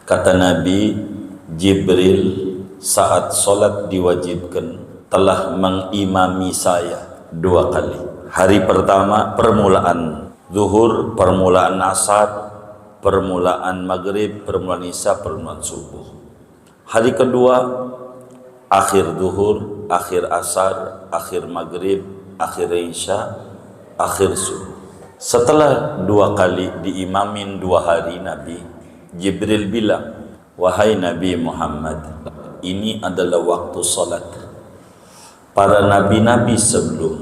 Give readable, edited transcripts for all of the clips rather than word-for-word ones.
Kata Nabi, Jibril saat solat diwajibkan telah mengimami saya 2 kali. Hari pertama permulaan zuhur, permulaan asar, permulaan maghrib, permulaan isya, permulaan subuh. Hari kedua akhir zuhur, akhir asar, akhir maghrib, akhir isya, akhir subuh. Setelah 2 kali diimamin 2 hari Nabi, Jibril bilang, wahai Nabi Muhammad, ini adalah waktu salat. Para nabi-nabi sebelum,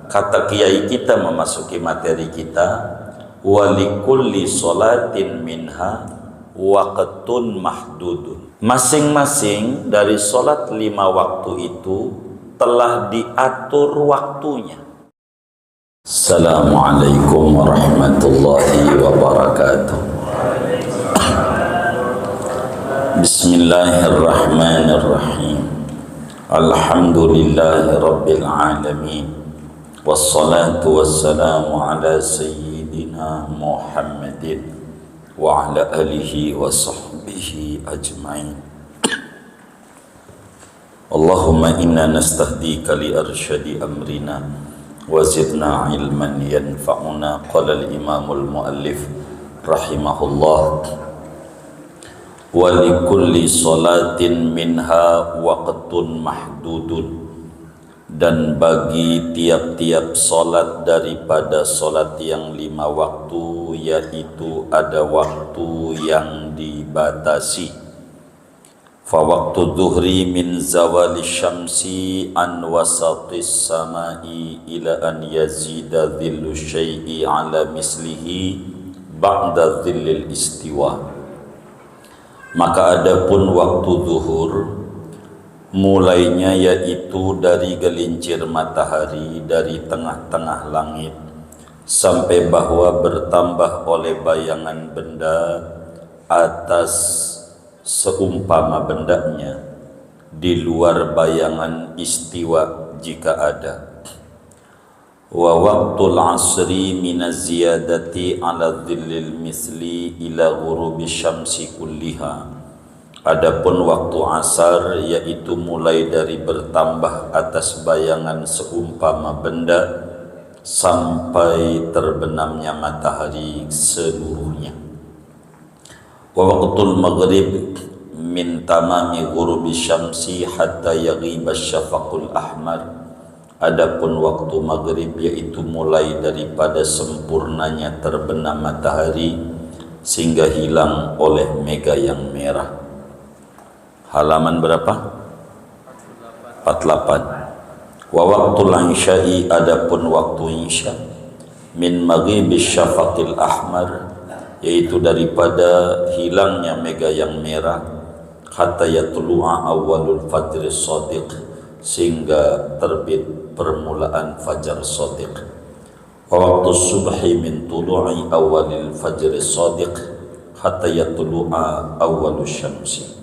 kata kiai kita memasuki materi kita, walikulli salatin minha waqtun mahdudun. Masing-masing dari salat 5 waktu itu telah diatur waktunya. Assalamualaikum warahmatullahi wabarakatuh. Bismillahirrahmanirrahim. Alhamdulillahi rabbil alamin. Wassalatu wassalamu ala sayyidina Muhammadin wa ala alihi wa sahbihi ajma'in. Allahumma inna nastahdika li arsyadi amrina wa zidna ilman yanfa'una. Qala al-imamul muallif rahimahullah, wa likulli salatin minha waqtun mahdudun, dan bagi tiap-tiap salat daripada salat yang 5 waktu, yaitu ada waktu yang dibatasi. Fa waqtu dhuhri min zawali syamsi an wasatis samai ila an yazida dhillu syai'i ala mislihi ba'da dhillil istiwa. Maka adapun waktu zuhur mulainya yaitu dari gelincir matahari dari tengah-tengah langit sampai bahwa bertambah oleh bayangan benda atas seumpama bendanya di luar bayangan istiwa jika ada. Wa waqtul asri minaz ziyadati ala dhillil misli ila ghurubi syamsi kulliha. Adapun waktu asar yaitu mulai dari bertambah atas bayangan seumpama benda sampai terbenamnya matahari seluruhnya. Wa waqtul maghrib min tamami ghurubi syamsi hatta yaghiba syafaqul ahmar. Adapun waktu maghrib yaitu mulai daripada sempurnanya terbenam matahari sehingga hilang oleh mega yang merah. Halaman berapa? 48. Wa waqtul insya'i, adapun waktu insya min maghribi syafaqil ahmar, yaitu daripada hilangnya mega yang merah hatta yatlu'a awwalul fajr shadiq, sehingga terbit permulaan fajar shadiq. Wa waqtu subhi min tulu'i awalil fajr shadiq hatta yatlu'a awwalus syamsi.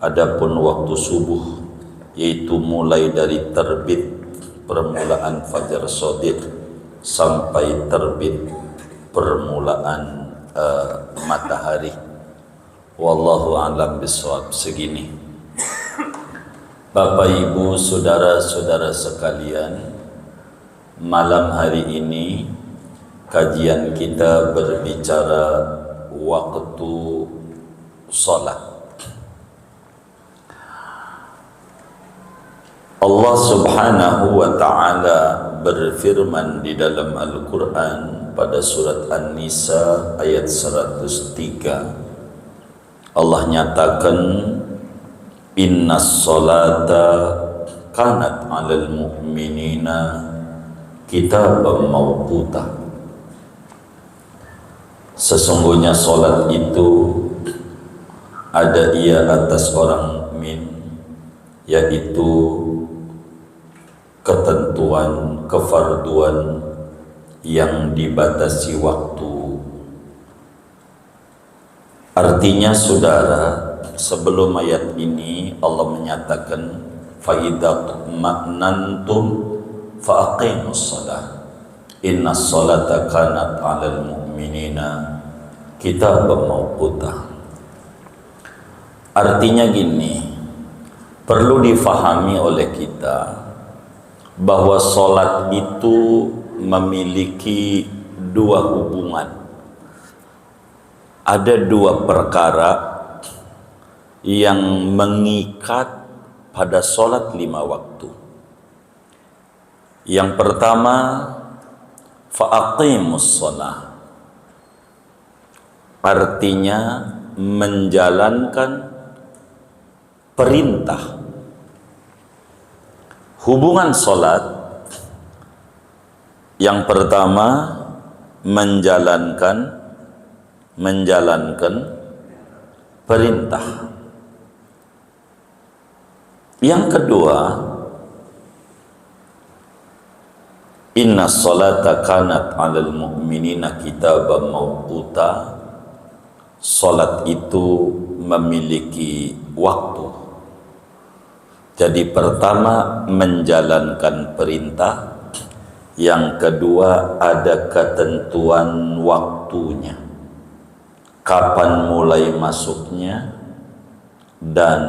Adapun waktu subuh yaitu mulai dari terbit permulaan fajar shadiq sampai terbit permulaan matahari. Wallahu a'lam bishawab. Segini Bapak Ibu saudara-saudara sekalian, malam hari ini kajian kita berbicara waktu salat. Allah Subhanahu wa ta'ala berfirman di dalam Al-Quran pada surat An-Nisa ayat 103. Allah nyatakan, innas salata kanat 'alal mu'minina kitaban mawquta. Sesungguhnya salat itu ada ia atas orang mukmin, yaitu ketentuan kefarduan yang dibatasi waktu. Artinya saudara, sebelum ayat ini Allah menyatakan fa idza ma'nantum fa aqimus shalah innas salata kanat 'alal mu'minina kitaban mawquta. Artinya gini, perlu difahami oleh kita bahwa sholat itu memiliki dua hubungan. Ada dua perkara yang mengikat pada sholat 5 waktu. Yang pertama, fa'aqimus sholah, artinya menjalankan perintah. Hubungan sholat yang pertama menjalankan perintah. Yang kedua, inna sholata kanat 'alal mu'minina kitaban mawquta. Salat itu memiliki waktu. Jadi pertama menjalankan perintah, yang kedua ada ketentuan waktunya. Kapan mulai masuknya dan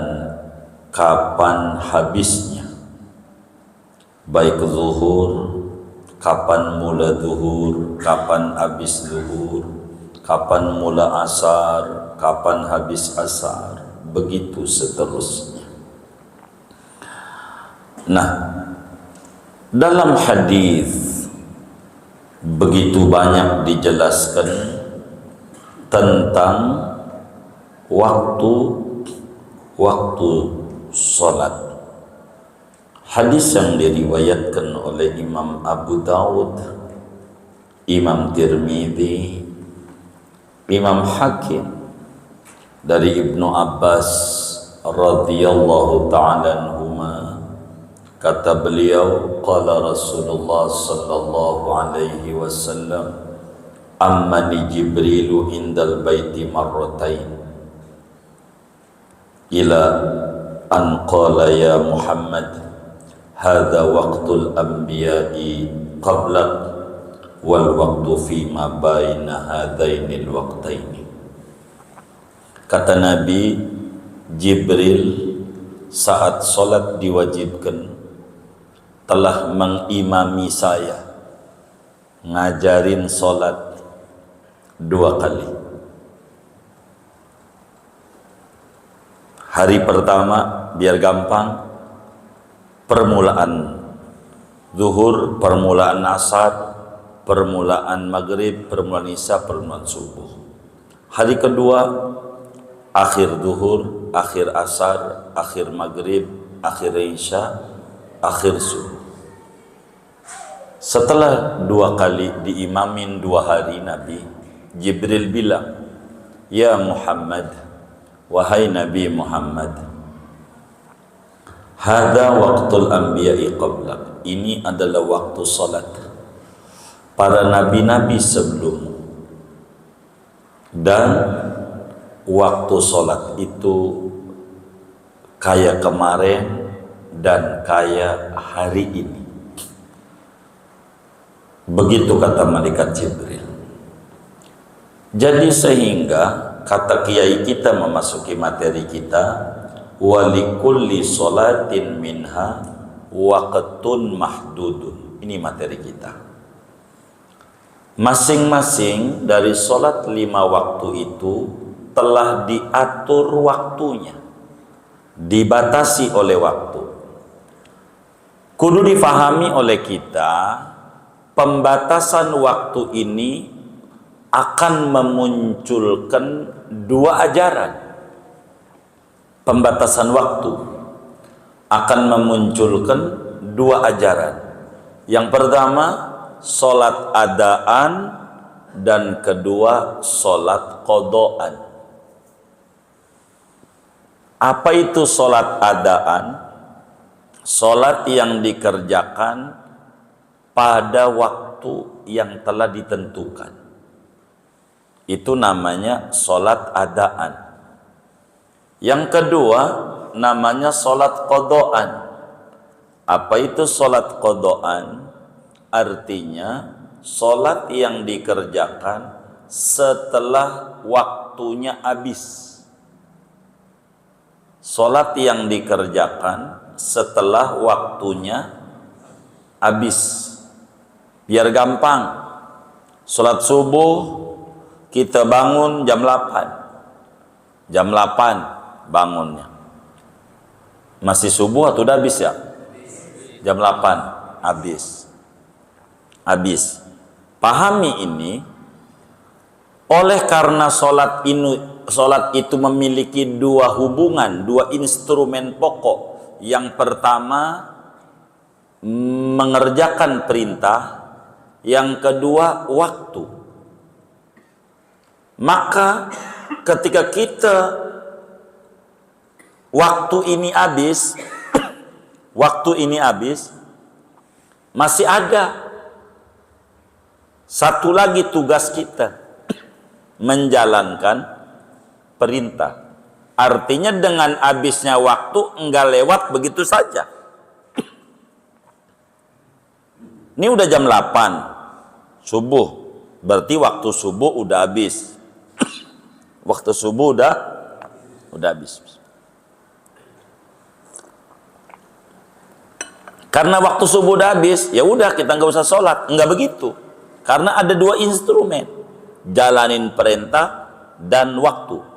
kapan habisnya. Baik zuhur, kapan mula zuhur, kapan habis zuhur, kapan mula asar, kapan habis asar, begitu seterusnya. Nah, dalam hadis begitu banyak dijelaskan tentang waktu sholat. Hadis yang diriwayatkan oleh Imam Abu Dawud, Imam Tirmidzi, Imam Hakim dari Ibnu Abbas radhiyallahu ta'ala anhuma, kata beliau, qala Rasulullah sallallahu alaihi wasallam, ammani Jibrilu indal baiti marratain ila an qala ya Muhammad hadza waqtul anbiya'i qablak wal waqtu fima baina hadainil waqtaini. Kata Nabi, Jibril saat solat diwajibkan telah mengimami saya, ngajarin solat 2 kali. Hari pertama biar gampang, permulaan zuhur, permulaan asar, permulaan maghrib, permulaan isya, permulaan subuh. Hari kedua, akhir zuhur, akhir asar, akhir maghrib, akhir isya, akhir subuh. Setelah 2 kali diimamin 2 hari Nabi, Jibril bilang, ya Muhammad, wahai Nabi Muhammad, hadza waqtul anbiya'i qablak, ini adalah waktu salat para nabi-nabi sebelum, dan waktu salat itu kayak kemarin dan kayak hari ini. Begitu kata malaikat Jibril. Jadi sehingga kata kiai kita memasuki materi kita, walikulli sholatin minha waqtun mahdudun. Ini materi kita. Masing-masing dari sholat 5 waktu itu telah diatur waktunya, dibatasi oleh waktu. Kudu difahami oleh kita, pembatasan waktu ini akan memunculkan 2 ajaran. Pembatasan waktu akan memunculkan 2 ajaran. Yang pertama, sholat adaan, dan kedua, sholat qadaan. Apa itu sholat adaan? Sholat yang dikerjakan pada waktu yang telah ditentukan. Itu namanya sholat adaan. Yang kedua namanya sholat qadaan. Apa itu sholat qadaan? Artinya sholat yang dikerjakan setelah waktunya habis. Sholat yang dikerjakan setelah waktunya habis. Biar gampang. Sholat subuh kita bangun jam 8. Jam 8 bangunnya. Masih subuh atau udah habis ya? Jam 8 habis. Habis. Pahami ini. Oleh karena sholat itu memiliki dua hubungan, dua instrumen pokok. Yang pertama mengerjakan perintah, yang kedua waktu. Maka ketika kita waktu ini habis, masih ada satu lagi tugas kita, menjalankan perintah. Artinya dengan habisnya waktu enggak lewat begitu saja. Ini udah jam 8 subuh, berarti waktu subuh udah habis. Waktu subuh udah habis. Karena waktu subuh udah habis, ya udah kita nggak usah sholat. Enggak begitu. Karena ada dua instrumen, jalanin perintah dan waktu.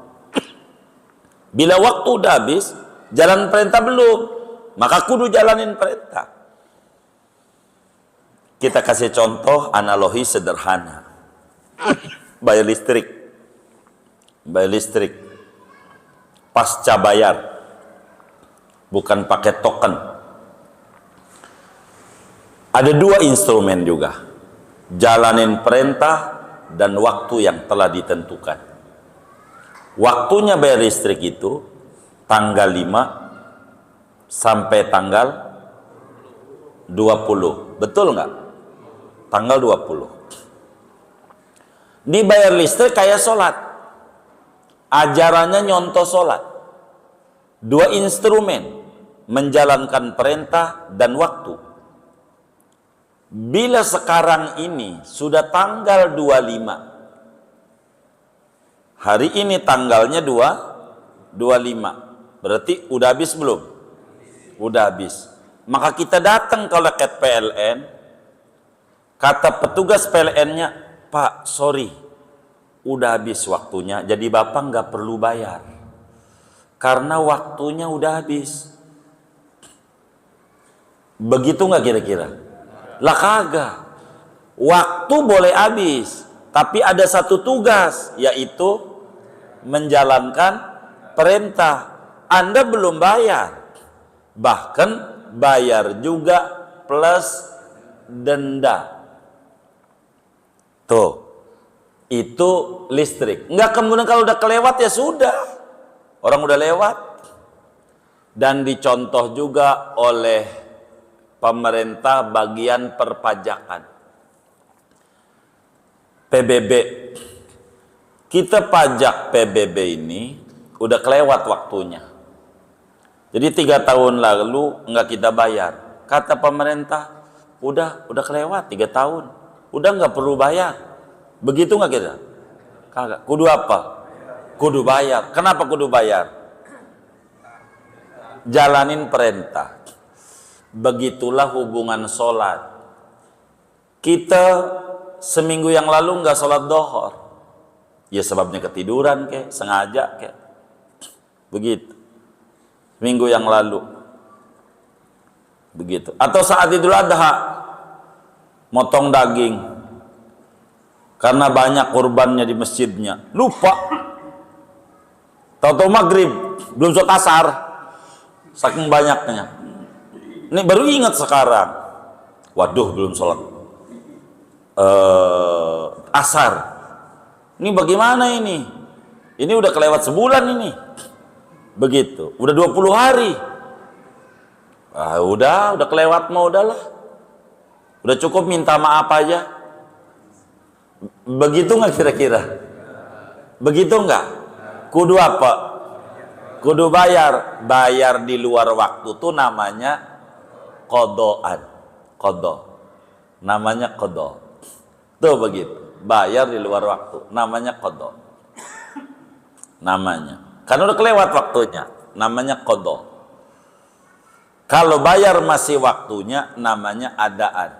Bila waktu udah habis, jalan perintah belum, maka kudu jalanin perintah. Kita kasih contoh analogi sederhana. Bayar listrik pasca bayar, bukan pakai token. Ada dua instrumen juga, jalanin perintah dan waktu yang telah ditentukan. Waktunya bayar listrik itu tanggal 5 sampai tanggal 20. Betul nggak? Tanggal 20. Dibayar listrik kayak sholat. Ajarannya nyontoh sholat. Dua instrumen, menjalankan perintah dan waktu. Bila sekarang ini sudah tanggal 25, hari ini tanggalnya 25, berarti udah habis belum? Udah habis. Maka kita datang ke loket PLN, kata petugas PLN-nya, Pak, sorry, udah habis waktunya, jadi Bapak nggak perlu bayar. Karena waktunya udah habis. Begitu nggak kira-kira? Lah kagak. Waktu boleh habis, tapi ada satu tugas, yaitu menjalankan perintah. Anda belum bayar, bahkan bayar juga plus denda. Tuh, itu listrik. Enggak, kemudian kalau udah kelewat ya sudah, orang udah lewat. Dan dicontoh juga oleh pemerintah bagian perpajakan, PBB. Kita pajak PBB ini udah kelewat waktunya. Jadi 3 tahun lalu nggak kita bayar. Kata pemerintah, udah kelewat 3 tahun, udah nggak perlu bayar. Begitu nggak kita? Kagak. Kudu apa? Kudu bayar. Kenapa kudu bayar? Jalanin perintah. Begitulah hubungan sholat. Kita seminggu yang lalu nggak sholat dohor, ya sebabnya ketiduran kek, sengaja kek, begitu. Minggu yang lalu begitu. Atau saat Idul Adha motong daging karena banyak kurbannya di masjidnya, lupa. Tahu-tahu maghrib belum sholat asar, saking banyaknya. Ini baru ingat sekarang, waduh belum sholat asar. Ini bagaimana ini? Ini udah kelewat sebulan ini. Begitu, udah 20 hari. Udah kelewat mau udahlah. Udah cukup minta maaf aja. Begitu nggak kira-kira? Begitu nggak? Kudu apa? Kudu bayar. Bayar di luar waktu tuh namanya kodoan, namanya kodo. Tuh begitu, bayar di luar waktu, namanya kodo. Namanya, karena udah kelewat waktunya. namanya qadha. Kalau bayar masih waktunya, namanya adaan.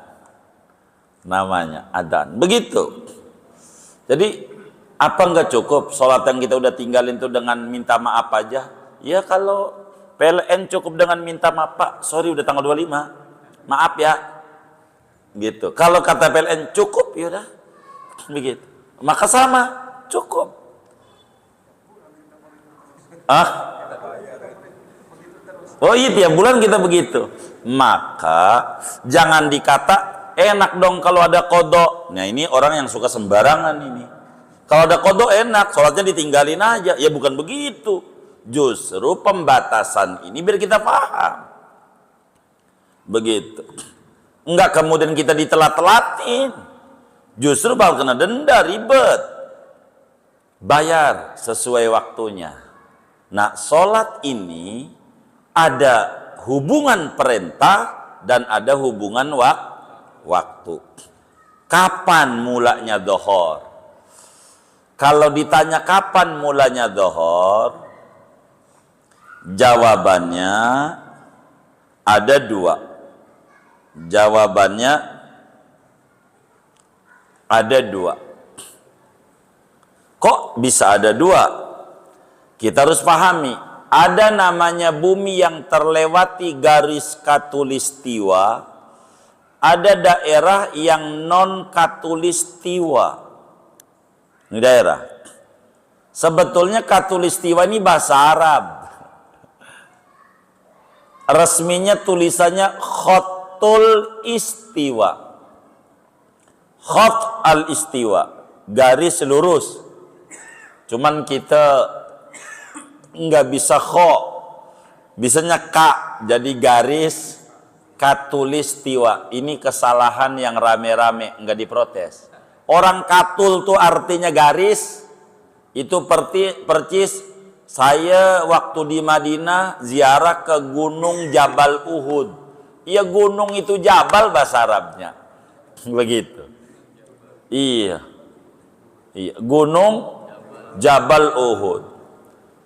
Namanya adaan. Begitu. Jadi, apa enggak cukup sholat yang kita udah tinggalin itu dengan minta maaf aja? Ya kalau PLN cukup dengan minta maaf, Pak, sorry udah tanggal 25. Maaf ya. Gitu. Kalau kata PLN cukup, ya udah. Begitu. Maka sama, cukup. Oh iya, tiap bulan kita begitu. Maka jangan dikata enak dong kalau ada qadha. Nah ini orang yang suka sembarangan ini. Kalau ada qadha enak, sholatnya ditinggalin aja. Ya bukan begitu. Justru pembatasan ini biar kita paham. Begitu. Enggak kemudian kita ditelat-telatin. Justru bakal kena denda, ribet. Bayar sesuai waktunya. Nah, sholat ini ada hubungan perintah dan ada hubungan waktu. Kapan mulanya dhuhur? Kalau ditanya kapan mulanya dhuhur, jawabannya ada dua. Jawabannya ada dua. Kok bisa ada dua? Kita harus pahami, ada namanya bumi yang terlewati garis khatulistiwa, ada daerah yang non khatulistiwa. Ini daerah. Sebetulnya khatulistiwa ini bahasa Arab. Resminya tulisannya khatul istiwa. Khat al istiwa, garis lurus. Cuman kita nggak bisa kho, bisanya ka, jadi garis khatulistiwa. Ini kesalahan yang rame-rame, nggak diprotes. Orang katul tuh artinya garis. Itu percis. Saya waktu di Madinah ziarah ke gunung Jabal Uhud. Iya, gunung itu Jabal bahasa Arabnya. Begitu. Iya. Gunung Jabal Uhud.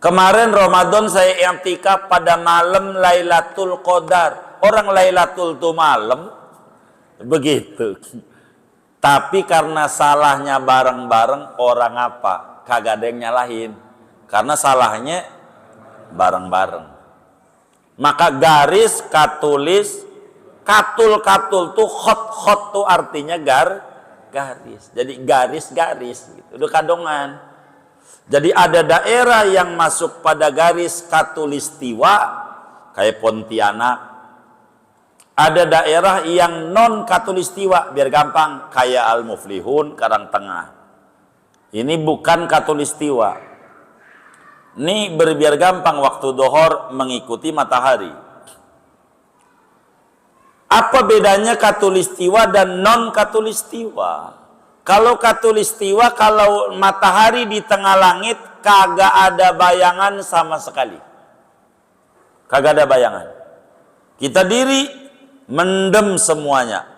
Kemarin Ramadan saya i'tikaf pada malam Lailatul Qadar. Orang Lailatul itu malam. Begitu. Tapi karena salahnya bareng-bareng, orang apa? Kagak ada yang nyalahin. Karena salahnya bareng-bareng. Maka garis katulis, katul tuh khot tuh artinya garis. Jadi garis-garis gitu. Udah kadongan. Jadi ada daerah yang masuk pada garis khatulistiwa kayak Pontianak. Ada daerah yang non khatulistiwa, biar gampang, kayak Al-Muflihun, Karangtengah. Ini bukan khatulistiwa. Ini biar gampang waktu dhuhur mengikuti matahari. Apa bedanya khatulistiwa dan non khatulistiwa? Kalau khatulistiwa, kalau matahari di tengah langit kagak ada bayangan sama sekali. Kagak ada bayangan. Kita diri mendem semuanya.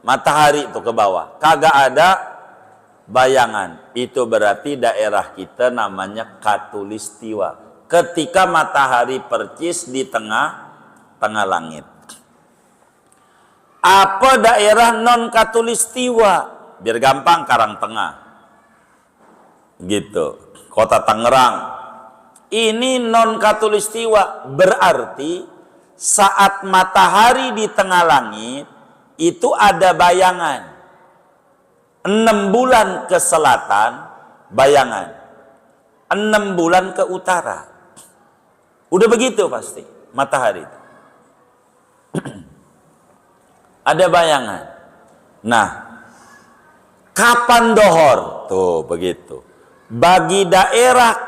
Matahari itu ke bawah. Kagak ada bayangan. Itu berarti daerah kita namanya khatulistiwa. Ketika matahari percis di tengah langit. Apa daerah non khatulistiwa? Biar gampang, Karangtengah. Gitu. Kota Tangerang. Ini non khatulistiwa. Berarti saat matahari di tengah langit itu ada bayangan. 6 bulan ke selatan bayangan. 6 bulan ke utara. Udah begitu pasti matahari. Ada bayangan. Nah, kapan dhuhur? Tuh begitu. Bagi daerah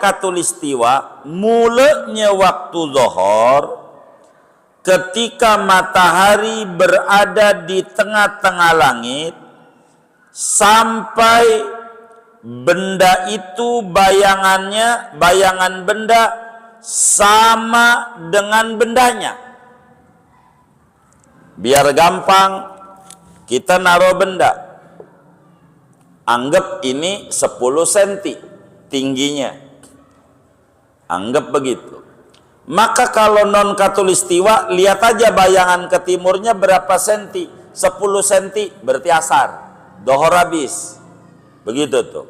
khatulistiwa, mulanya waktu dhuhur ketika matahari berada di tengah-tengah langit sampai benda itu bayangan benda sama dengan bendanya. Biar gampang, kita naruh benda. Anggap ini 10 cm. tingginya. Anggap begitu. Maka kalau non katulistiwa, lihat aja bayangan ke timurnya berapa senti. 10 senti berarti asar. Dohor habis. Begitu tuh.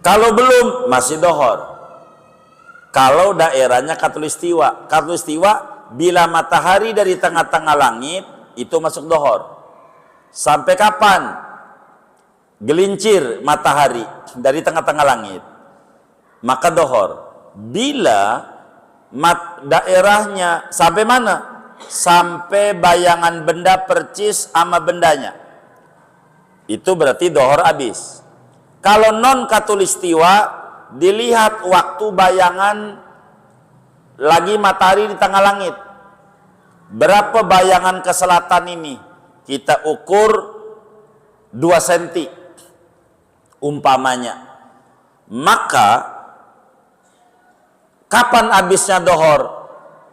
Kalau belum, masih dohor. Kalau daerahnya katulistiwa. Katulistiwa, bila matahari dari tengah-tengah langit, itu masuk dohor. Sampai kapan? Gelincir matahari dari tengah-tengah langit, maka dohor. Bila daerahnya sampai mana? Sampai bayangan benda percis sama bendanya, itu berarti dohor habis. Kalau non katulistiwa, dilihat waktu bayangan lagi matahari di tengah langit. Berapa bayangan ke selatan ini? Kita ukur 2 senti umpamanya. Maka kapan habisnya dohor?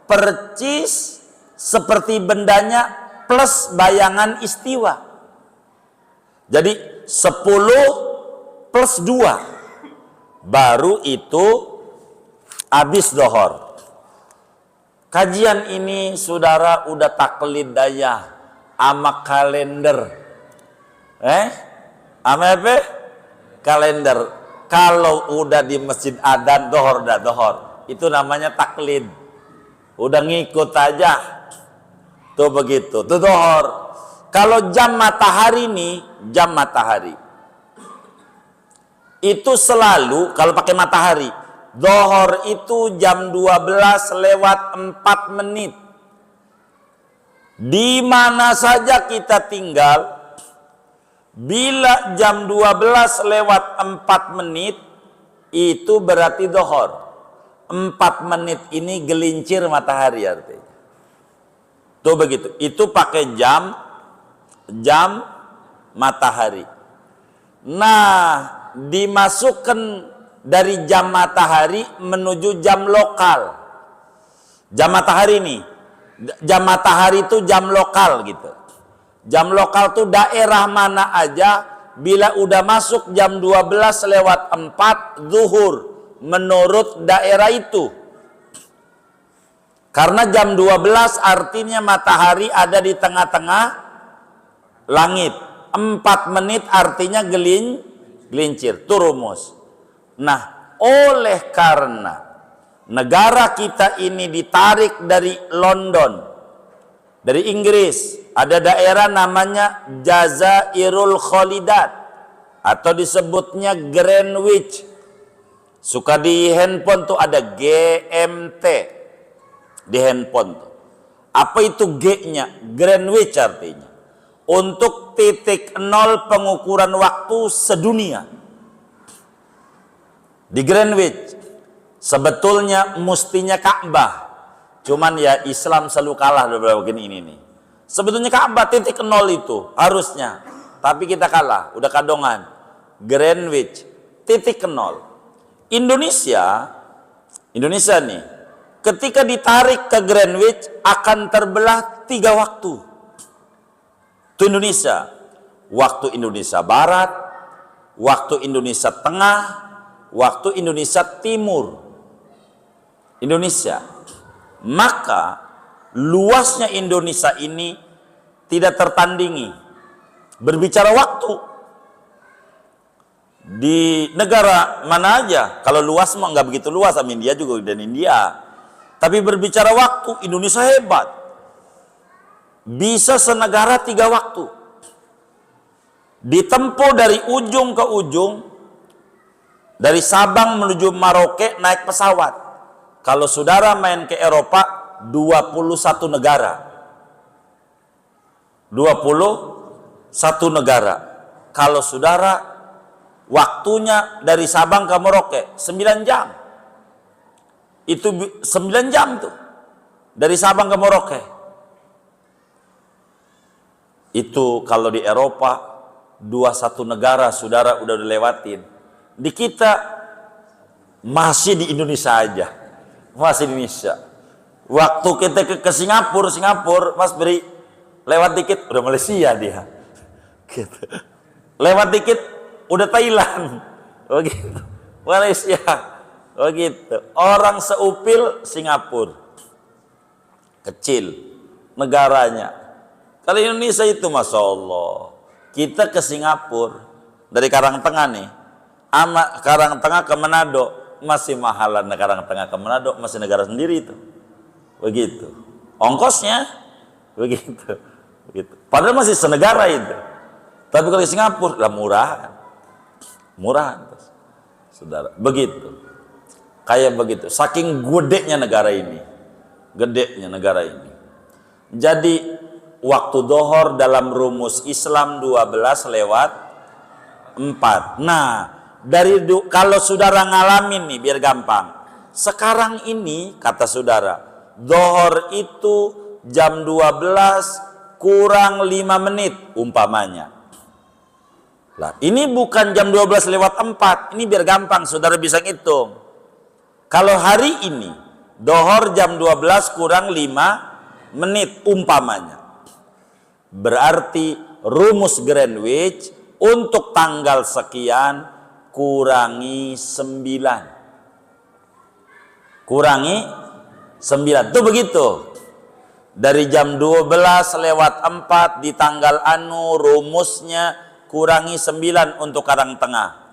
Percis seperti bendanya plus bayangan istiwa. Jadi 10 plus 2 baru itu habis dohor. Kajian ini saudara udah taklid daya ama kalender. Ama apa? Kalender. Kalau udah di masjid adan dohor dah dohor. Itu namanya taklid. Udah ngikut aja. Tuh begitu. Tuh dohor. Kalau jam matahari nih, jam matahari. Itu selalu kalau pakai matahari, dohor itu jam 12 lewat 4 menit. Di mana saja kita tinggal, bila jam 12 lewat 4 menit, itu berarti dohor. 4 menit ini gelincir matahari artinya. Tuh begitu. Itu pakai jam matahari. Nah, dimasukkan dari jam matahari menuju jam lokal. Jam matahari nih, jam matahari itu jam lokal gitu. Jam lokal tuh daerah mana aja, bila udah masuk jam 12 lewat 4 zuhur menurut daerah itu. Karena jam 12 artinya matahari ada di tengah-tengah langit. 4 menit artinya gelincir. Itu rumus. Nah, oleh karena negara kita ini ditarik dari London, dari Inggris, ada daerah namanya Jazairul Khalidat atau disebutnya Greenwich. Suka di handphone tuh ada GMT di handphone tuh. Apa itu G-nya? Greenwich artinya untuk titik nol pengukuran waktu sedunia. Di Greenwich sebetulnya mustinya Ka'bah, cuman ya Islam selalu kalah beberapa begini ini nih. Sebetulnya Ka'bah titik nol itu harusnya, tapi kita kalah, udah kadongan. Greenwich titik nol. Indonesia nih, ketika ditarik ke Greenwich akan terbelah 3 waktu. Itu Indonesia. Waktu Indonesia Barat, waktu Indonesia Tengah, waktu Indonesia Timur. Indonesia. Maka luasnya Indonesia ini tidak tertandingi. Berbicara waktu, di negara mana aja, kalau luas mah nggak begitu luas, sama India juga dan India. Tapi berbicara waktu, Indonesia hebat. Bisa senegara 3 waktu. Ditempuh dari ujung ke ujung, dari Sabang menuju Merauke naik pesawat. Kalau saudara main ke Eropa, 21 negara. 21 negara. Kalau saudara waktunya dari Sabang ke Merauke 9 jam. Itu 9 jam tuh. Dari Sabang ke Merauke. Itu kalau di Eropa 21 negara saudara udah lewatin. Di kita masih di Indonesia aja. Masih di Indonesia. Waktu kita ke Singapura, Mas beri lewat dikit udah Malaysia dia. Gitu. Lewat dikit udah Thailand. Begitu. Malaysia. Begitu. Orang seupil Singapura. Kecil negaranya. Kalau Indonesia itu Masya Allah. Kita ke Singapura dari Karangtengah nih. Karangtengah ke Manado masih mahalan. Karangtengah ke Manado masih negara sendiri itu. Begitu. Ongkosnya begitu. Begitu. Padahal masih senegara itu. Tapi kalau di Singapura lah murahan. Murahan. Saudara, begitu. Kayak begitu. Saking gedenya negara ini. Gedenya negara ini. Jadi waktu dohor dalam rumus Islam 12/4. Nah, kalau saudara ngalamin nih biar gampang. Sekarang ini kata saudara, dohor itu jam 12 kurang 5 menit umpamanya. Lah, ini bukan jam 12/4. Ini biar gampang saudara bisa ngitung. Kalau hari ini dohor jam 12 kurang 5 menit umpamanya. Berarti rumus Greenwich untuk tanggal sekian kurangi 9. Kurangi 9. Itu begitu. Dari jam 12/4 di tanggal anu rumusnya kurangi 9 untuk Karangtengah.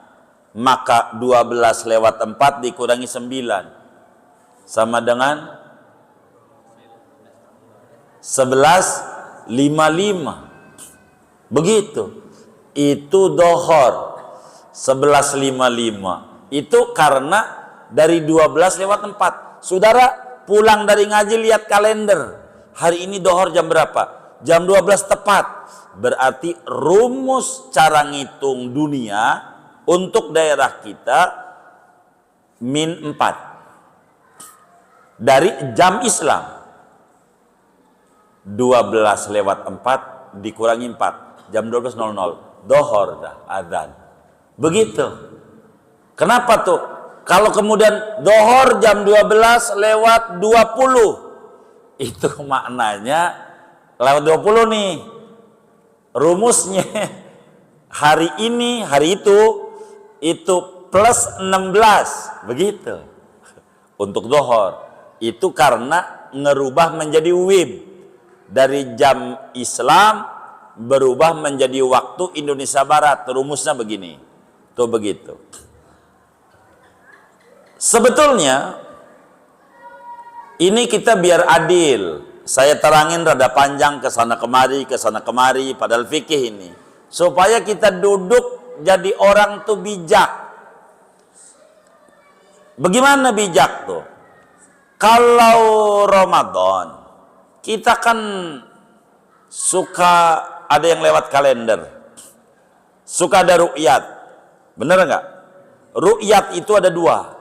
Maka 12/4 dikurangi 9 sama dengan 11/55. Begitu. Itu dohor 11/55. Itu karena dari 12/4. Saudara pulang dari ngaji lihat kalender. Hari ini dohor jam berapa? Jam 12 tepat. Berarti rumus cara ngitung dunia untuk daerah kita -4 dari jam Islam. 12/4 dikurangi 4 jam 12.00 dohor dah adzan. Begitu. Kenapa tuh? Kalau kemudian dohor jam 12/20 itu maknanya lewat 20 nih rumusnya. Hari ini hari itu plus 16 begitu untuk dohor. Itu karena ngerubah menjadi wib dari jam Islam berubah menjadi waktu Indonesia Barat. Rumusnya begini tuh begitu. Sebetulnya ini kita biar adil, saya terangin rada panjang ke sana kemari padahal fikih ini supaya kita duduk jadi orang tuh bijak. Bagaimana bijak tuh? Kalau Ramadan kita kan suka ada yang lewat kalender, suka ada ru'yat, bener nggak? Ru'yat itu ada dua,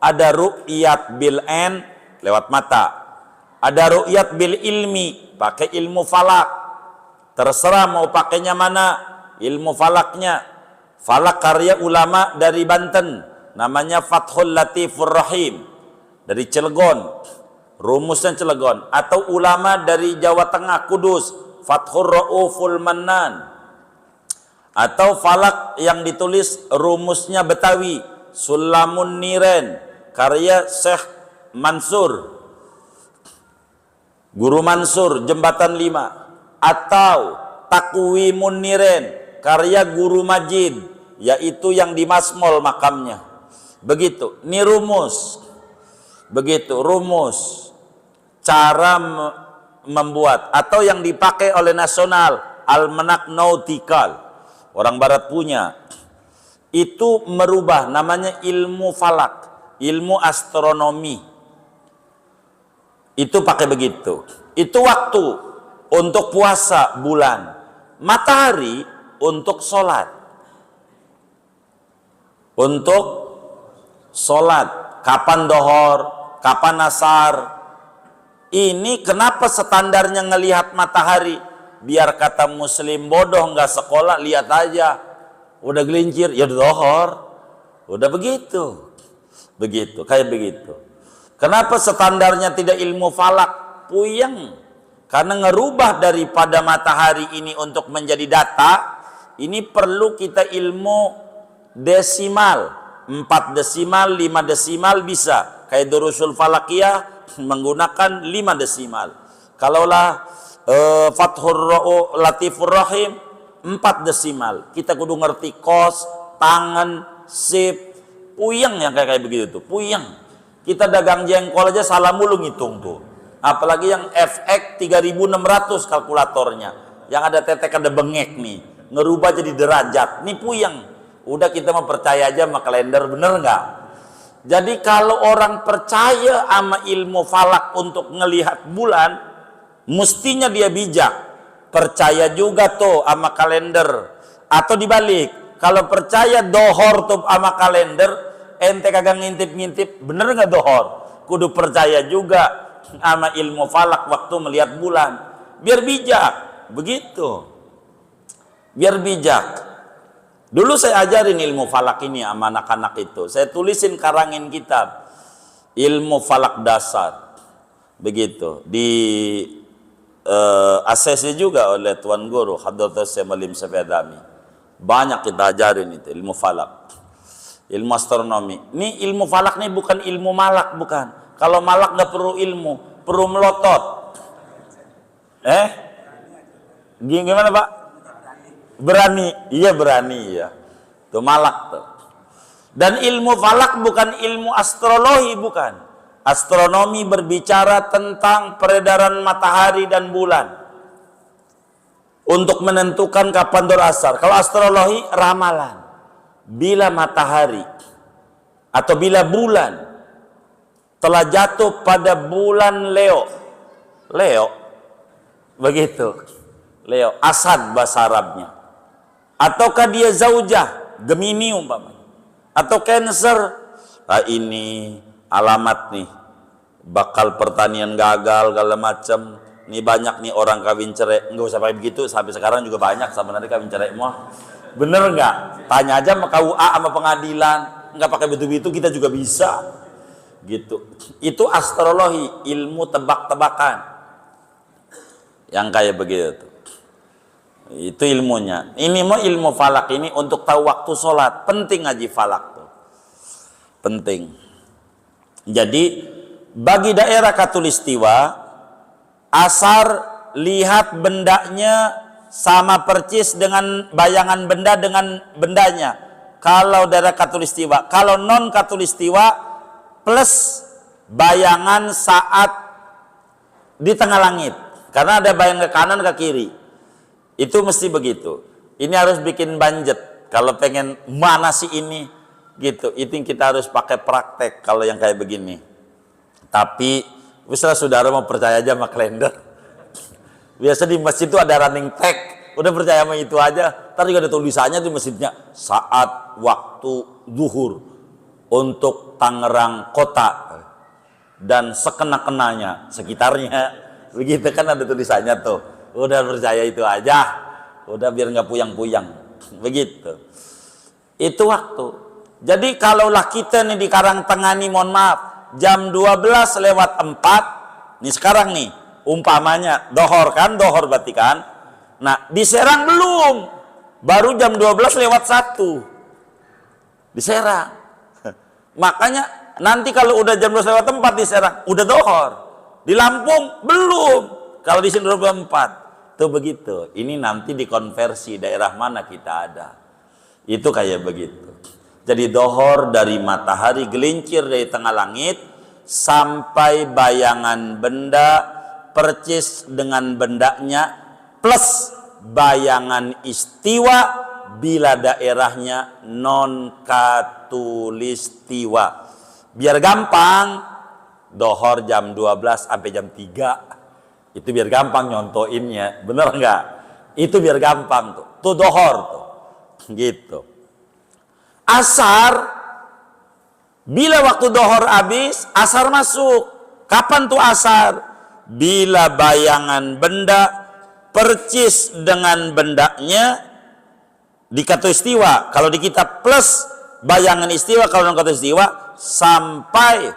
ada ru'yat bil ain lewat mata, ada ru'yat bil ilmi pakai ilmu falak. Terserah mau pakainya mana ilmu falaknya. Falak karya ulama dari Banten, namanya Fathul Latifur Rahim dari Cilegon, rumusnya Cilegon. Atau ulama dari Jawa Tengah, Kudus, Fathur Rauful Mannan. Atau falak yang ditulis rumusnya Betawi, Sulamun Niren karya Syekh Mansur, Guru Mansur, Jembatan 5. Atau Takwimun Niren karya Guru Majid, yaitu yang di Masmol makamnya. Begitu. Ini rumus. Begitu rumus cara membuat. Atau yang dipakai oleh Nasional Almanak Nautikal, orang barat punya. Itu merubah, namanya ilmu falak, ilmu astronomi. Itu pakai begitu. Itu waktu untuk puasa bulan, matahari untuk sholat. Untuk sholat, kapan dohor, kapan asar. Ini kenapa standarnya ngelihat matahari? Biar kata muslim bodoh nggak sekolah, lihat aja, udah gelincir, ya dohor, udah begitu, begitu, kayak begitu. Kenapa standarnya tidak ilmu falak? Puyeng, karena ngerubah daripada matahari ini untuk menjadi data. Ini perlu kita ilmu desimal, 4 desimal, 5 desimal bisa. Kayak durusul falakiyah menggunakan 5 desimal. Kalaulah Fathur Latifur Rahim 4 desimal. Kita kudu ngerti kos, tangan, sip, puyeng yang kayak begitu tuh, puyeng. Kita dagang jengkol aja salah mulu ngitung tuh. Apalagi yang FX 3600 kalkulatornya. Yang ada tetek ada bengek nih, ngerubah jadi derajat. Nih puyeng. Udah kita mau percaya aja sama kalender, bener nggak? Jadi kalau orang percaya sama ilmu falak untuk ngelihat bulan, mestinya dia bijak. Percaya juga tuh sama kalender. Atau dibalik, kalau percaya dohor tuh sama kalender, ente kagak ngintip-ngintip, bener nggak dohor? Kudu percaya juga sama ilmu falak waktu melihat bulan. Biar bijak, begitu. Biar bijak. Dulu saya ajarin ilmu falak ini sama anak-anak itu. Saya tulisin karangin kitab ilmu falak dasar. Begitu. Di asesi juga oleh Tuan Guru Hadratus Syekh Malim Safiyadami. Banyak kita ajarin itu ilmu falak. Ilmu astronomi. Ini ilmu falak nih bukan ilmu malak, bukan. Kalau malak nggak perlu ilmu, perlu melotot. Gimana Pak? Berani, iya berani ya. Itu malak tuh. Dan ilmu falak bukan ilmu astrologi, bukan. Astronomi berbicara tentang peredaran matahari dan bulan untuk menentukan kapan dur asar. Kalau astrologi ramalan bila matahari atau bila bulan telah jatuh pada bulan Leo, begitu, Leo, Asad bahasa Arabnya, ataukah dia zaujah, Gemini umpamanya, atau Cancer, nah ini alamat nih, bakal pertanian gagal, segala macam. Ini banyak nih orang kawin cerai, nggak usah pakai begitu, sampai sekarang juga banyak sebenarnya kawin cerai mah, bener nggak? Tanya aja sama KUA sama pengadilan, nggak pakai begitu kita juga bisa. Gitu. Itu astrologi, ilmu tebak-tebakan yang kayak begitu. Itu ilmunya. Ini mau ilmu falak ini untuk tahu waktu sholat. Penting ngaji falak tuh, penting. Jadi bagi daerah Katulistiwa, asar lihat bendanya sama percis dengan bayangan benda dengan bendanya. Kalau daerah Katulistiwa, kalau non Katulistiwa plus bayangan saat di tengah langit, karena ada bayangan ke kanan ke kiri, itu mesti begitu. Ini harus bikin budget kalau pengen mana sih ini gitu. Itu yang kita harus pakai praktek kalau yang kayak begini. Tapi misalnya saudara mau percaya aja sama kalender, biasa di masjid itu ada running tag, udah percaya sama itu aja. Ntar juga ada tulisannya di masjidnya, saat waktu zuhur untuk Tangerang kota dan sekena-kenanya sekitarnya, begitu kan ada tulisannya tuh. Udah percaya itu aja, udah biar nggak puyang-puyang, begitu. Itu waktu. Jadi kalaulah kita nih di Karangtengah nih, mohon maaf, jam 12:04, nih sekarang nih, umpamanya dohor kan, dohor berarti kan. Nah di Serang belum, baru jam 12:01 di Serang. Makanya nanti kalau udah jam 12:04 di Serang udah dohor, di Lampung belum, kalau di sini 24 tuh begitu. Ini nanti dikonversi daerah mana kita ada, itu kayak begitu. Jadi dohor dari matahari gelincir dari tengah langit sampai bayangan benda percis dengan bendanya plus bayangan istiwa bila daerahnya non Katulistiwa. Biar gampang, dohor jam 12 sampai jam 3. Itu biar gampang nyontoinnya, bener nggak? Itu biar gampang tuh. Tuh dohor tuh. Gitu. Asar, bila waktu dohor habis, asar masuk. Kapan tuh asar? Bila bayangan benda percis dengan bendanya di Katulistiwa. Kalau di kita plus bayangan istiwa, kalau non Katulistiwa sampai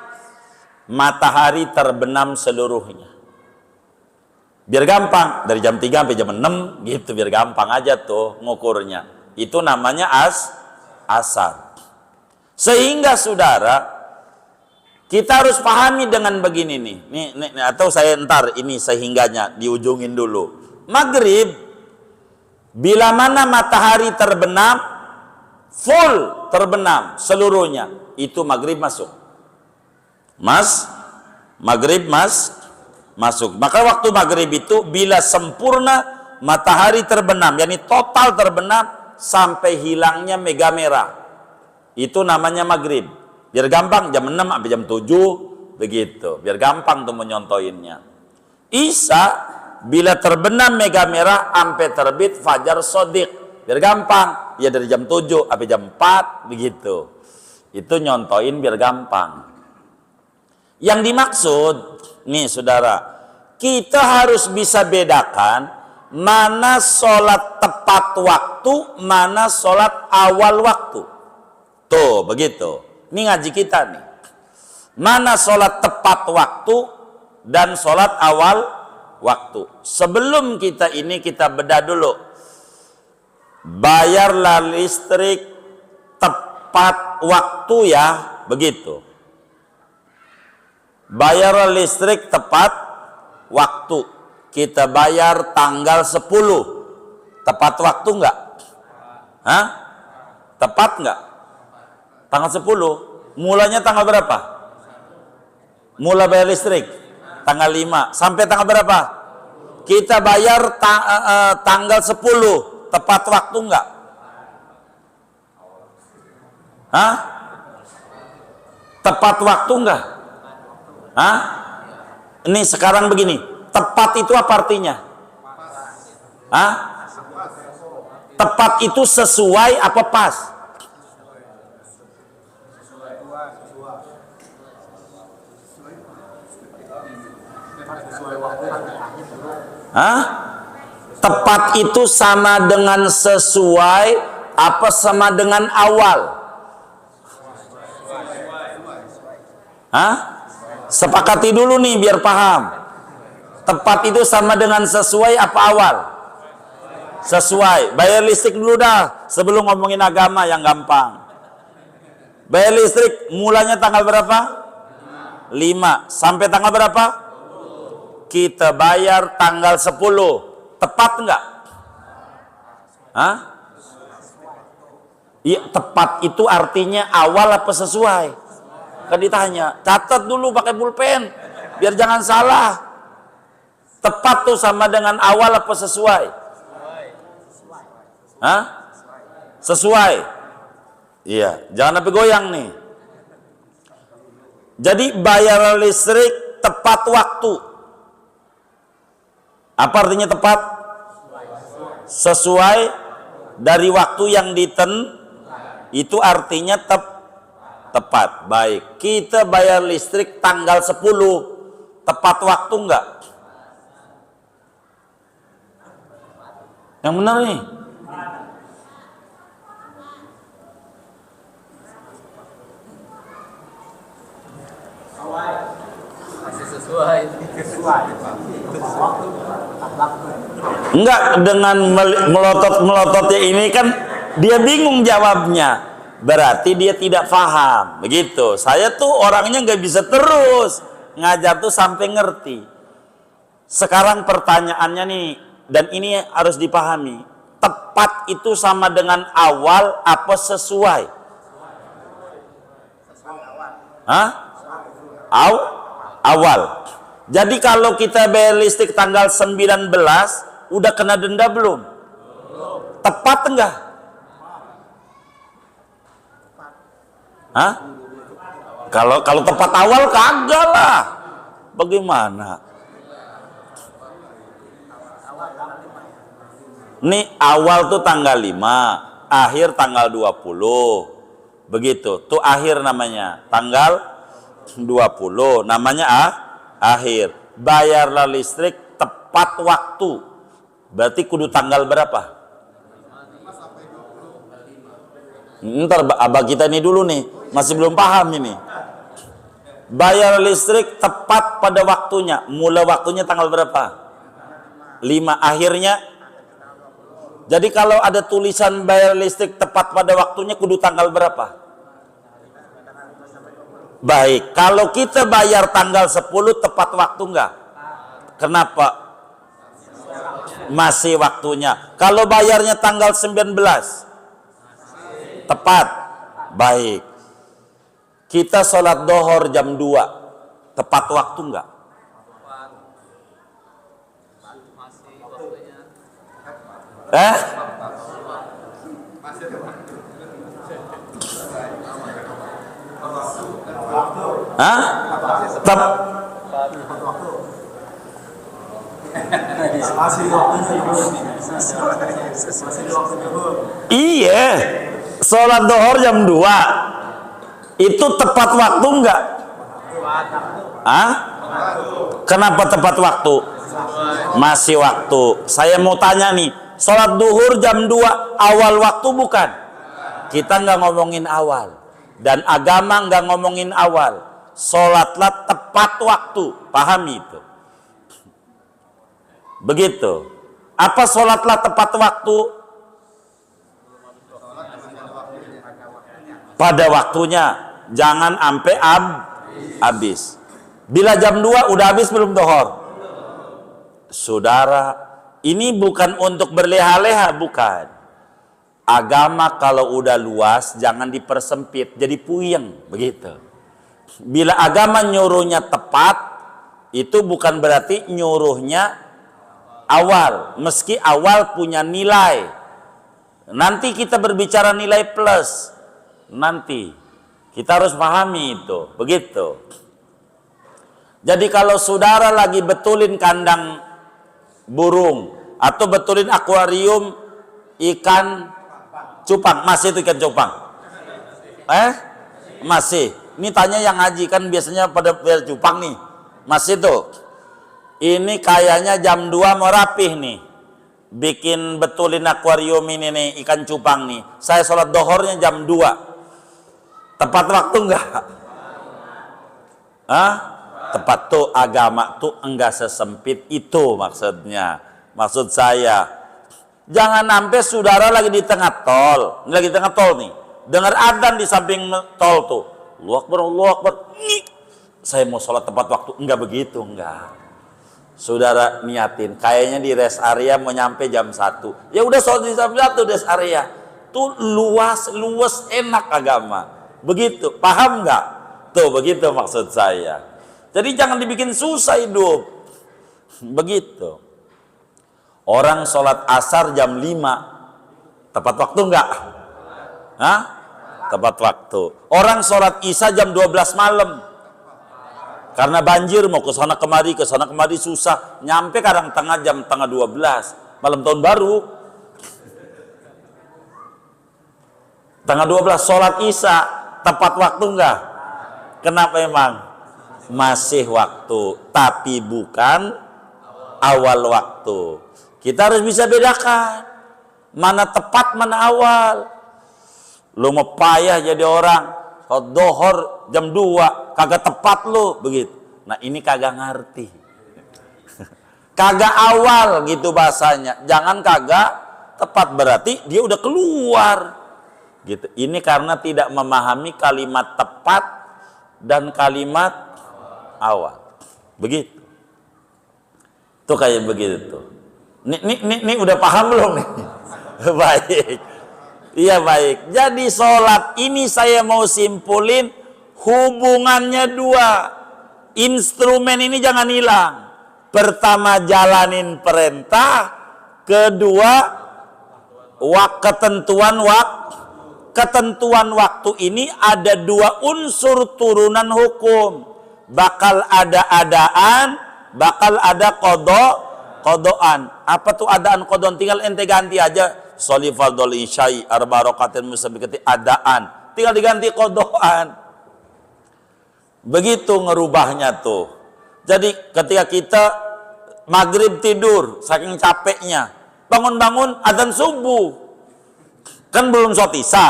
matahari terbenam seluruhnya. Biar gampang, dari jam 3 sampai jam 6 gitu, biar gampang aja tuh ngukurnya. Itu namanya asar. Sehingga saudara, kita harus pahami dengan begini nih. Nih, atau saya ntar ini sehingganya diujungin dulu. Maghrib, bila mana matahari terbenam, full terbenam seluruhnya, itu maghrib masuk. Maghrib masuk. Maka waktu maghrib itu bila sempurna matahari terbenam, yakni total terbenam sampai hilangnya mega merah, itu namanya maghrib. Biar gampang, jam 6 sampai jam 7 begitu, biar gampang tuh menyontoinnya. Isya bila terbenam mega merah sampai terbit fajar shodiq, biar gampang, ya dari jam 7 sampai jam 4 begitu. Itu nyontoin biar gampang. Yang dimaksud nih saudara, kita harus bisa bedakan mana sholat tepat waktu, mana sholat awal waktu. Tuh begitu. Ini ngaji kita nih. Mana sholat tepat waktu dan sholat awal waktu. Sebelum kita bedah dulu. Bayarlah listrik tepat waktu ya, begitu. Bayarlah listrik tepat waktu. Kita bayar tanggal 10. Tepat waktu enggak? Hah? Tepat enggak? Tanggal 10. Mulanya tanggal berapa? Mula bayar listrik tanggal 5 sampai tanggal berapa? Kita bayar tanggal 10. Tepat waktu enggak? Hah? Tepat waktu enggak? Hah? Ini sekarang begini, tepat itu apa artinya? Hah? Tepat itu sesuai apa pas? Hah? Tepat itu sama dengan sesuai apa sama dengan awal? Hah? Sepakati dulu nih biar paham. Tepat itu sama dengan sesuai apa awal? Sesuai. Bayar listrik dulu dah sebelum ngomongin agama yang gampang. Bayar listrik mulanya tanggal berapa? 5 sampai tanggal berapa? Kita bayar tanggal 10. Tepat enggak? Hah? Iya, tepat itu artinya awal apa sesuai? Kan ditanya, catat dulu pakai pulpen biar jangan salah. Tepat tuh sama dengan awal apa sesuai? Hah? Sesuai. Iya, jangan sampai goyang nih. Jadi bayar listrik tepat waktu. Apa artinya tepat? Sesuai dari waktu yang itu artinya tepat. Baik, kita bayar listrik tanggal 10. Tepat waktu enggak? Yang benar nih. Masih sesuai. Enggak, dengan melotot-melototnya ini kan dia bingung jawabnya. Berarti dia tidak paham. Begitu. Saya tuh orangnya nggak bisa terus ngajar tuh sampai ngerti. Sekarang pertanyaannya nih, dan ini harus dipahami. Tepat itu sama dengan awal apa sesuai? Hah? Awal. Jadi kalau kita bayar listrik tanggal 19, udah kena denda belum? Tepat enggak? Hah? Kalau tepat awal kagak lah. Bagaimana? Nih awal tuh tanggal 5, akhir tanggal 20. Begitu. Tuh akhir namanya. Tanggal 20 namanya akhir. Bayarlah listrik tepat waktu. Berarti kudu tanggal berapa? Ntar abah kita ini dulu nih, masih belum paham ini. Bayar listrik tepat pada waktunya. Mula waktunya tanggal berapa? 5, akhirnya Jadi kalau ada tulisan bayar listrik tepat pada waktunya kudu tanggal berapa? Baik, kalau kita bayar tanggal 10 tepat waktu enggak? Kenapa? Masih waktunya. Kalau bayarnya tanggal 19 tepat? Baik. Kita sholat dohor jam 2 tepat waktu enggak? Masih waktunya. Hah? Iya, sholat dohor jam 2 itu tepat waktu enggak? Hah? Kenapa tepat waktu? Masih waktu. Saya mau tanya nih, sholat duhur jam 2 awal waktu bukan? Kita nggak ngomongin awal, dan agama nggak ngomongin awal. Sholatlah tepat waktu, pahami itu. Begitu. Apa sholatlah tepat waktu? Pada waktunya, jangan sampai habis. Bila jam 2 udah habis belum dohor? Saudara, ini bukan untuk berleha-leha, bukan. Agama kalau udah luas jangan dipersempit, jadi puyeng, begitu. Bila agama nyuruhnya tepat, itu bukan berarti nyuruhnya awal, meski awal punya nilai. Nanti kita berbicara nilai plus. Nanti kita harus pahami itu, begitu. Jadi kalau saudara lagi betulin kandang burung atau betulin akuarium ikan cupang, masih itu ikan cupang? Masih. Ini tanya yang ngaji, kan biasanya pada cupang nih. Masih tuh. Ini kayaknya jam 2 mau rapih nih. Bikin betulin akuarium ini nih, ikan cupang nih. Saya sholat dohornya jam 2. Tepat waktu enggak? Tepat tuh, agama tuh enggak sesempit itu maksudnya. Maksud saya, jangan sampai saudara lagi di tengah tol, nih, dengar adzan di samping tol tuh, Allahu Akbar, Allahu Akbar. Saya mau sholat tepat waktu, enggak begitu, enggak. Saudara niatin, kayaknya di rest area mau nyampe jam 1. Ya udah sholat di jam 1 rest area. Tuh luas enak agama. Begitu, paham nggak? Tuh begitu maksud saya. Jadi jangan dibikin susah hidup. Begitu. Orang sholat asar jam 5 tepat waktu nggak? Tepat waktu. Orang sholat isya jam 12 malam karena banjir, mau ke sana kemari susah. Nyampe kadang jam tengah 12 malam tahun baru. Tengah 12 sholat isya tepat waktu enggak? Kenapa emang? Masih waktu, tapi bukan awal waktu. Kita harus bisa bedakan mana tepat, mana awal. Lu mau payah jadi orang sholat dohor jam 2 kagak tepat lu, begitu. Nah ini kagak ngerti. Kagak awal gitu bahasanya. Jangan kagak tepat, berarti dia udah keluar. Gitu. Ini karena tidak memahami kalimat tepat dan kalimat awal. Begitu. Tuh kayak begitu. Nih udah paham belum nih? Baik. Iya baik. Jadi sholat ini saya mau simpulin hubungannya dua. Instrumen ini jangan hilang. Pertama jalanin perintah, kedua ketentuan waktu ini ada dua unsur turunan hukum. Bakal ada adaan, bakal ada kodoan. Apa tuh adaan kodoan? Tinggal ente ganti aja. Sholi fardhol isya'i arba raqatin musabiqati adaan. Tinggal diganti kodoan. Begitu ngerubahnya tuh. Jadi ketika kita maghrib tidur saking capeknya, bangun-bangun adzan subuh. Kan belum sholat isya.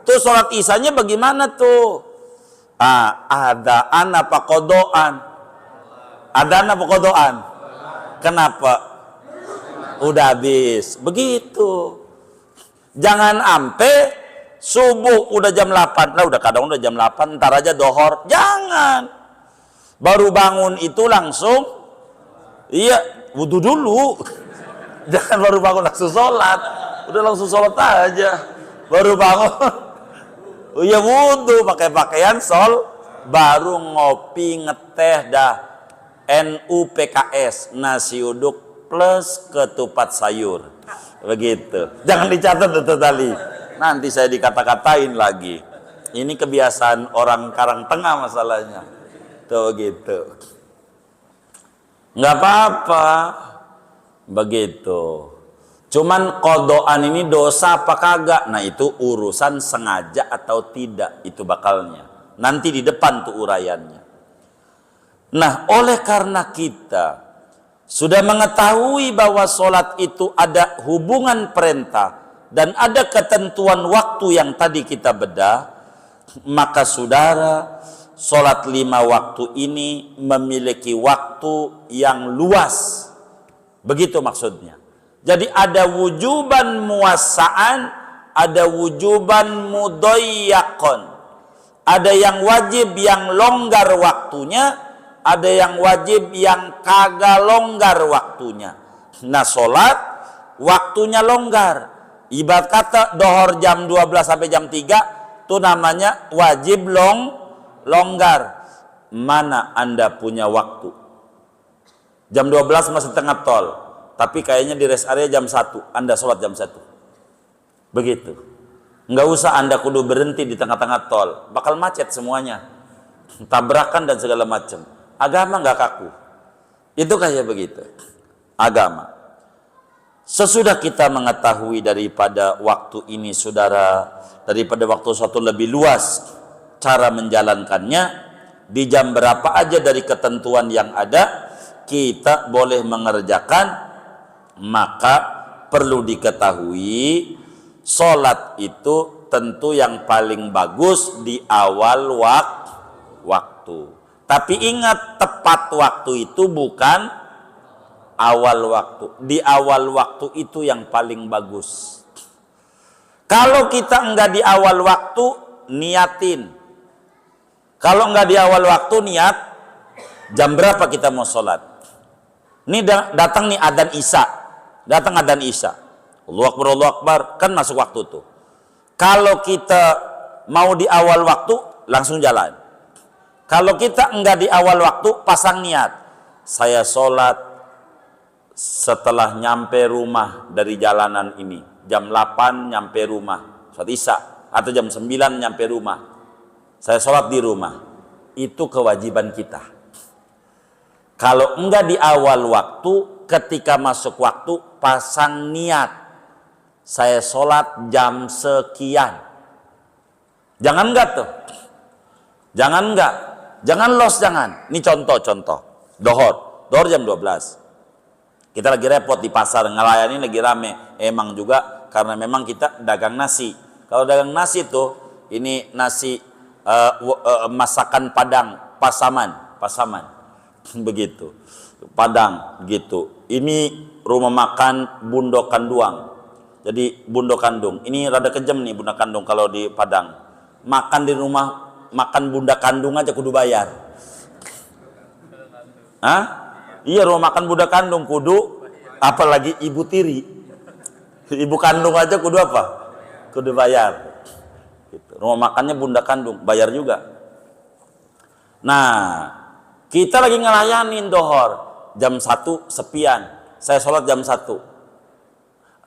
Tuh sholat isyanya bagaimana tuh? Adaan apa kodoan? Adaan apa kodoan? Kenapa? udah habis. Begitu. Jangan ampe subuh udah jam 8. Lah udah kadang udah jam 8, ntar aja dohor. Jangan. Baru bangun itu langsung wudu dulu. Jangan baru bangun langsung sholat. Udah langsung sholat aja. Baru bangun. Wudu pakai pakaian baru ngopi ngeteh dah. NUPKS, nasi uduk plus ketupat sayur. Begitu. Jangan dicatat itu tadi. Nanti saya dikata-katain lagi. Ini kebiasaan orang Karang Tengah masalahnya. Tuh gitu. Nggak apa-apa. Begitu. Cuman kodoan ini dosa apa kagak? Nah itu urusan sengaja atau tidak. Itu bakalnya. Nanti di depan tuh uraiannya. Nah oleh karena kita sudah mengetahui bahwa sholat itu ada hubungan perintah dan ada ketentuan waktu yang tadi kita bedah, maka saudara, sholat 5 waktu ini memiliki waktu yang luas. Begitu maksudnya. Jadi ada wujuban muwassa'an, ada wujuban mudayyaqan. Ada yang wajib yang longgar waktunya, ada yang wajib yang kagak longgar waktunya. Nah sholat waktunya longgar. Ibarat kata dohor jam 12 sampai jam 3 itu namanya wajib longgar. Mana Anda punya waktu? Jam 12 masih tengah tol, tapi kayaknya di rest area jam 1, Anda sholat jam 1. Begitu. Nggak usah Anda kudu berhenti di tengah-tengah tol, bakal macet semuanya, tabrakan dan segala macam. Agama nggak kaku. Itu kayak begitu. Agama. Sesudah kita mengetahui daripada waktu ini, saudara, daripada waktu suatu lebih luas cara menjalankannya, di jam berapa aja dari ketentuan yang ada kita boleh mengerjakan, maka perlu diketahui sholat itu tentu yang paling bagus di awal waktu. Tapi ingat, tepat waktu itu bukan awal waktu. Di awal waktu itu yang paling bagus. Kalau kita enggak di awal waktu, niatin. Kalau enggak di awal waktu, niat jam berapa kita mau sholat. Ini datang nih adzan Isya. Datang adzan Isya. Allahu Akbar, kan masuk waktu tuh. Kalau kita mau di awal waktu, langsung jalan. Kalau kita enggak di awal waktu, pasang niat. Saya sholat setelah nyampe rumah dari jalanan ini. Jam 8 nyampe rumah. Sholat Isya. Atau jam 9 nyampe rumah. Saya sholat di rumah. Itu kewajiban kita. Kalau enggak di awal waktu, ketika masuk waktu, pasang niat. Saya sholat jam sekian. Jangan enggak tuh. Jangan enggak. Jangan los, jangan. Ini contoh. Dohor jam 12. Kita lagi repot di pasar, ngelayani lagi rame. Emang juga karena memang kita dagang nasi. Kalau dagang nasi tuh, ini nasi masakan Padang, pasaman. Begitu. Padang gitu. Ini rumah makan Bundo Kanduang. Jadi Bundo Kandung. Ini rada kejam nih Bundo Kandung kalau di Padang. Makan di rumah makan Bunda Kandung aja kudu bayar. Hah? Iya, rumah makan Bunda Kandung kudu, apalagi ibu tiri. Ibu kandung aja kudu apa? Kudu bayar. Gitu. Rumah makannya Bunda Kandung, bayar juga. Nah, kita lagi ngelayanin dohor jam 1 sepian. Saya sholat jam 1.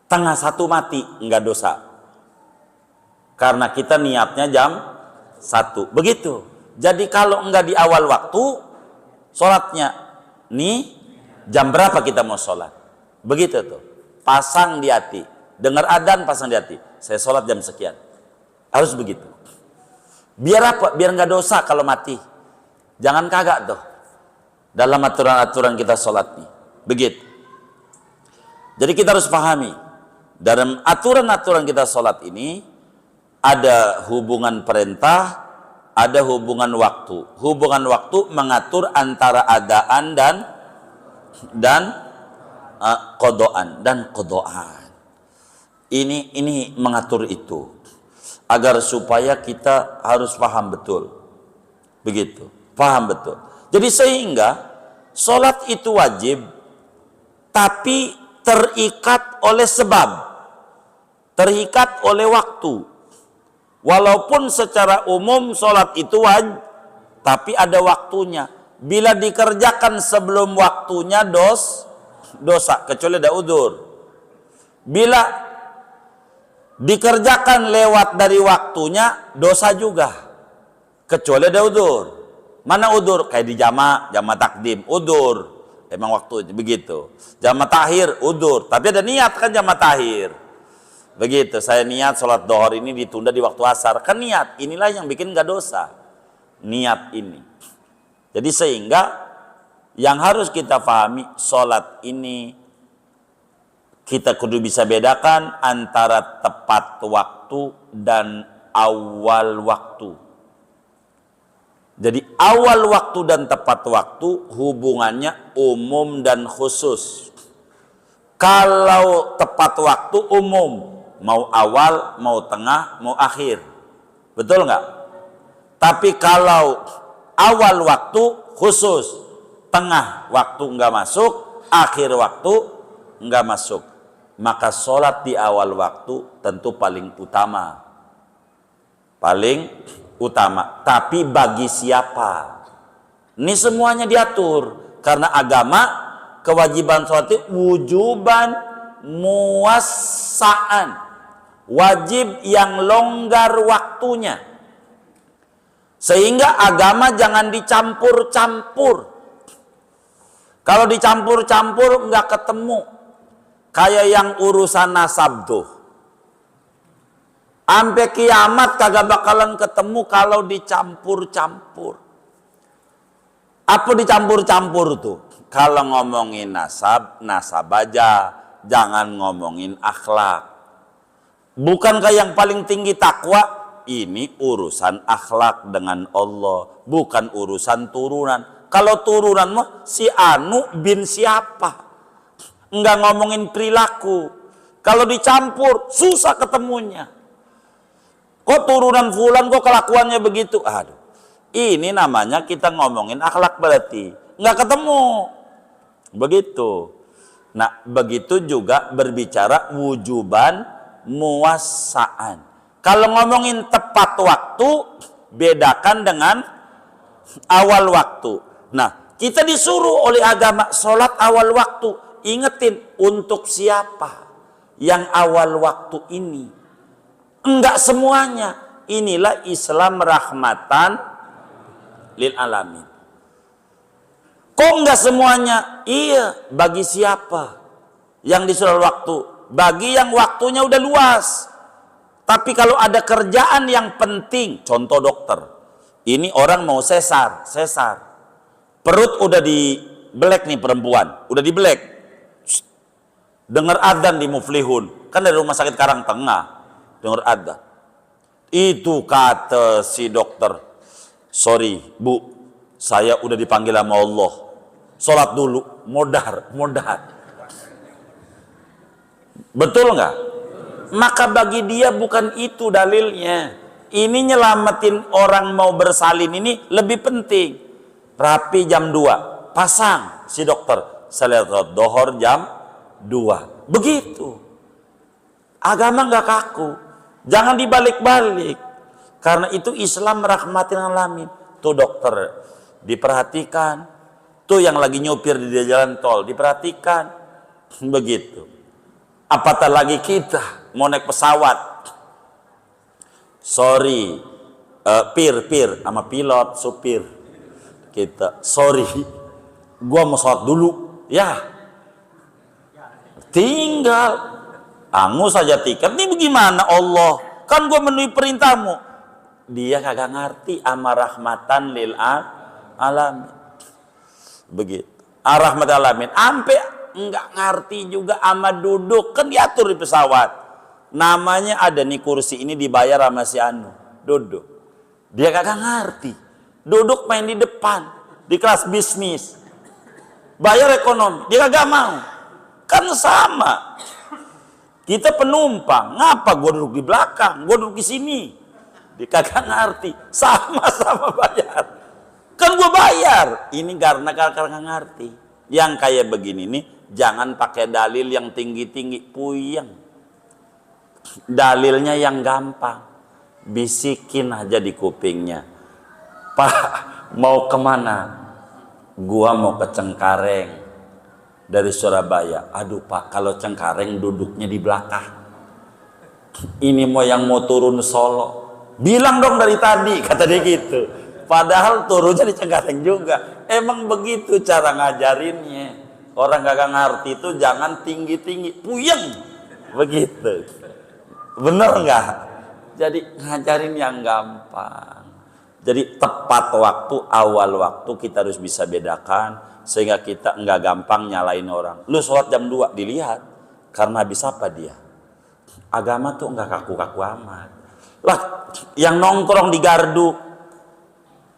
Tengah 1 mati, enggak dosa. Karena kita niatnya jam 1. Begitu. Jadi kalau enggak di awal waktu, sholatnya nih jam berapa kita mau sholat. Begitu tuh. Pasang di hati. Dengar adzan, pasang di hati. Saya sholat jam sekian. Harus begitu. Biar apa? Biar enggak dosa kalau mati. Jangan kagak tuh. Dalam aturan-aturan kita sholat nih. Begitu. Jadi kita harus pahami. Dalam aturan-aturan kita sholat ini, ada hubungan perintah, ada hubungan waktu. Hubungan waktu mengatur antara adaan dan Qodoan dan qodoan. Ini mengatur itu agar supaya kita harus paham betul. Begitu, paham betul. Jadi sehingga sholat itu wajib, tapi terikat oleh sebab, terikat oleh waktu. Walaupun secara umum sholat itu wajib, tapi ada waktunya. Bila dikerjakan sebelum waktunya dosa, kecuali ada udzur. Bila dikerjakan lewat dari waktunya, dosa juga, kecuali ada udzur. Mana udzur? Kayak di jama takdim, udzur. Emang waktu begitu. Jama takhir, udzur. Tapi ada niat kan jama takhir. Begitu, saya niat sholat dohor ini ditunda di waktu asar. Kan niat, inilah yang bikin gak dosa. Niat ini. Jadi sehingga yang harus kita pahami, sholat ini kita kudu bisa bedakan antara tepat waktu dan awal waktu. Jadi awal waktu dan tepat waktu hubungannya umum dan khusus. Kalau tepat waktu umum, mau awal, mau tengah, mau akhir. Betul nggak? Tapi kalau awal waktu khusus, tengah waktu nggak masuk, akhir waktu nggak masuk, maka sholat di awal waktu tentu paling utama. Paling utama. Tapi bagi siapa? Ini semuanya diatur. Karena agama, kewajiban sholat itu wujuban muwassa'an. Wajib yang longgar waktunya. Sehingga agama jangan dicampur-campur. Kalau dicampur-campur nggak ketemu. Kayak yang urusan nasab tuh. Sampai kiamat kagak bakalan ketemu kalau dicampur-campur. Apa dicampur-campur tuh? Kalau ngomongin nasab aja. Jangan ngomongin akhlak. Bukankah yang paling tinggi takwa? Ini urusan akhlak dengan Allah, bukan urusan turunan. Kalau turunan mah si Anu bin siapa? Enggak ngomongin perilaku. Kalau dicampur susah ketemunya. Kok turunan fulan kok kelakuannya begitu? Aduh. Ini namanya kita ngomongin akhlak berarti. Enggak ketemu. Begitu. Nah, begitu juga berbicara wujuban muwassa'an. Kalau ngomongin tepat waktu, bedakan dengan awal waktu. Nah, kita disuruh oleh agama sholat awal waktu. Ingetin, untuk siapa yang awal waktu ini? Enggak semuanya. Inilah Islam rahmatan lil alamin. Kok enggak semuanya? Iya, bagi siapa yang disuruh waktu? Bagi yang waktunya udah luas. Tapi kalau ada kerjaan yang penting, contoh dokter, ini orang mau sesar. Perut udah di belek nih perempuan, udah di belek. Dengar adzan di Muflihun, kan dari rumah sakit Karang Tengah, dengar adzan. Itu kata si dokter, sorry bu, saya udah dipanggil sama Allah, sholat dulu, modar. Betul nggak? Maka bagi dia bukan itu dalilnya. Ini nyelamatin orang mau bersalin ini lebih penting. Rapi jam 2, pasang si dokter. Salat dohor jam 2. Begitu. Agama nggak kaku. Jangan dibalik-balik. Karena itu Islam rahmatin alamin. Tuh dokter diperhatikan. Tuh yang lagi nyopir di jalan tol diperhatikan. Begitu. Apatah lagi kita mau naik pesawat, sorry, pir sama pilot, supir kita, sorry, gua mau sholat dulu, ya, tinggal, angus saja tiket, ini bagaimana Allah, kan gua memenuhi perintahmu, dia kagak ngerti ama rahmatan lil alamin, begitu, rahmatan alamin, ampe enggak ngerti juga ama duduk, kan diatur di pesawat. Namanya ada nih kursi ini dibayar sama si Anu, duduk. Dia kagak ngerti. Duduk main di depan, di kelas bisnis. Bayar ekonomi, dia kagak mau. Kan sama. Kita penumpang, ngapa gue duduk di belakang, gue duduk di sini? Dia kagak ngerti, sama-sama bayar. Kan gue bayar, ini karena kakak nggak ngerti. Yang kayak begini nih, jangan pakai dalil yang tinggi-tinggi, puyeng. Dalilnya yang gampang, bisikin aja di kupingnya. Pak, mau kemana? Gua mau ke Cengkareng dari Surabaya. Aduh Pak, kalau Cengkareng duduknya di belakang. Ini yang mau turun Solo. Bilang dong dari tadi, kata dia gitu. Padahal turunnya di Cengkareng juga. Emang begitu cara ngajarinnya. Orang gak ngerti itu jangan tinggi-tinggi, puyeng. Begitu. Bener nggak? Jadi ngajarin yang gampang. Jadi tepat waktu, awal waktu kita harus bisa bedakan sehingga kita nggak gampang nyalain orang. Lu sholat jam 2 dilihat karena habis apa dia? Agama tuh nggak kaku-kaku amat. Lah, yang nongkrong di gardu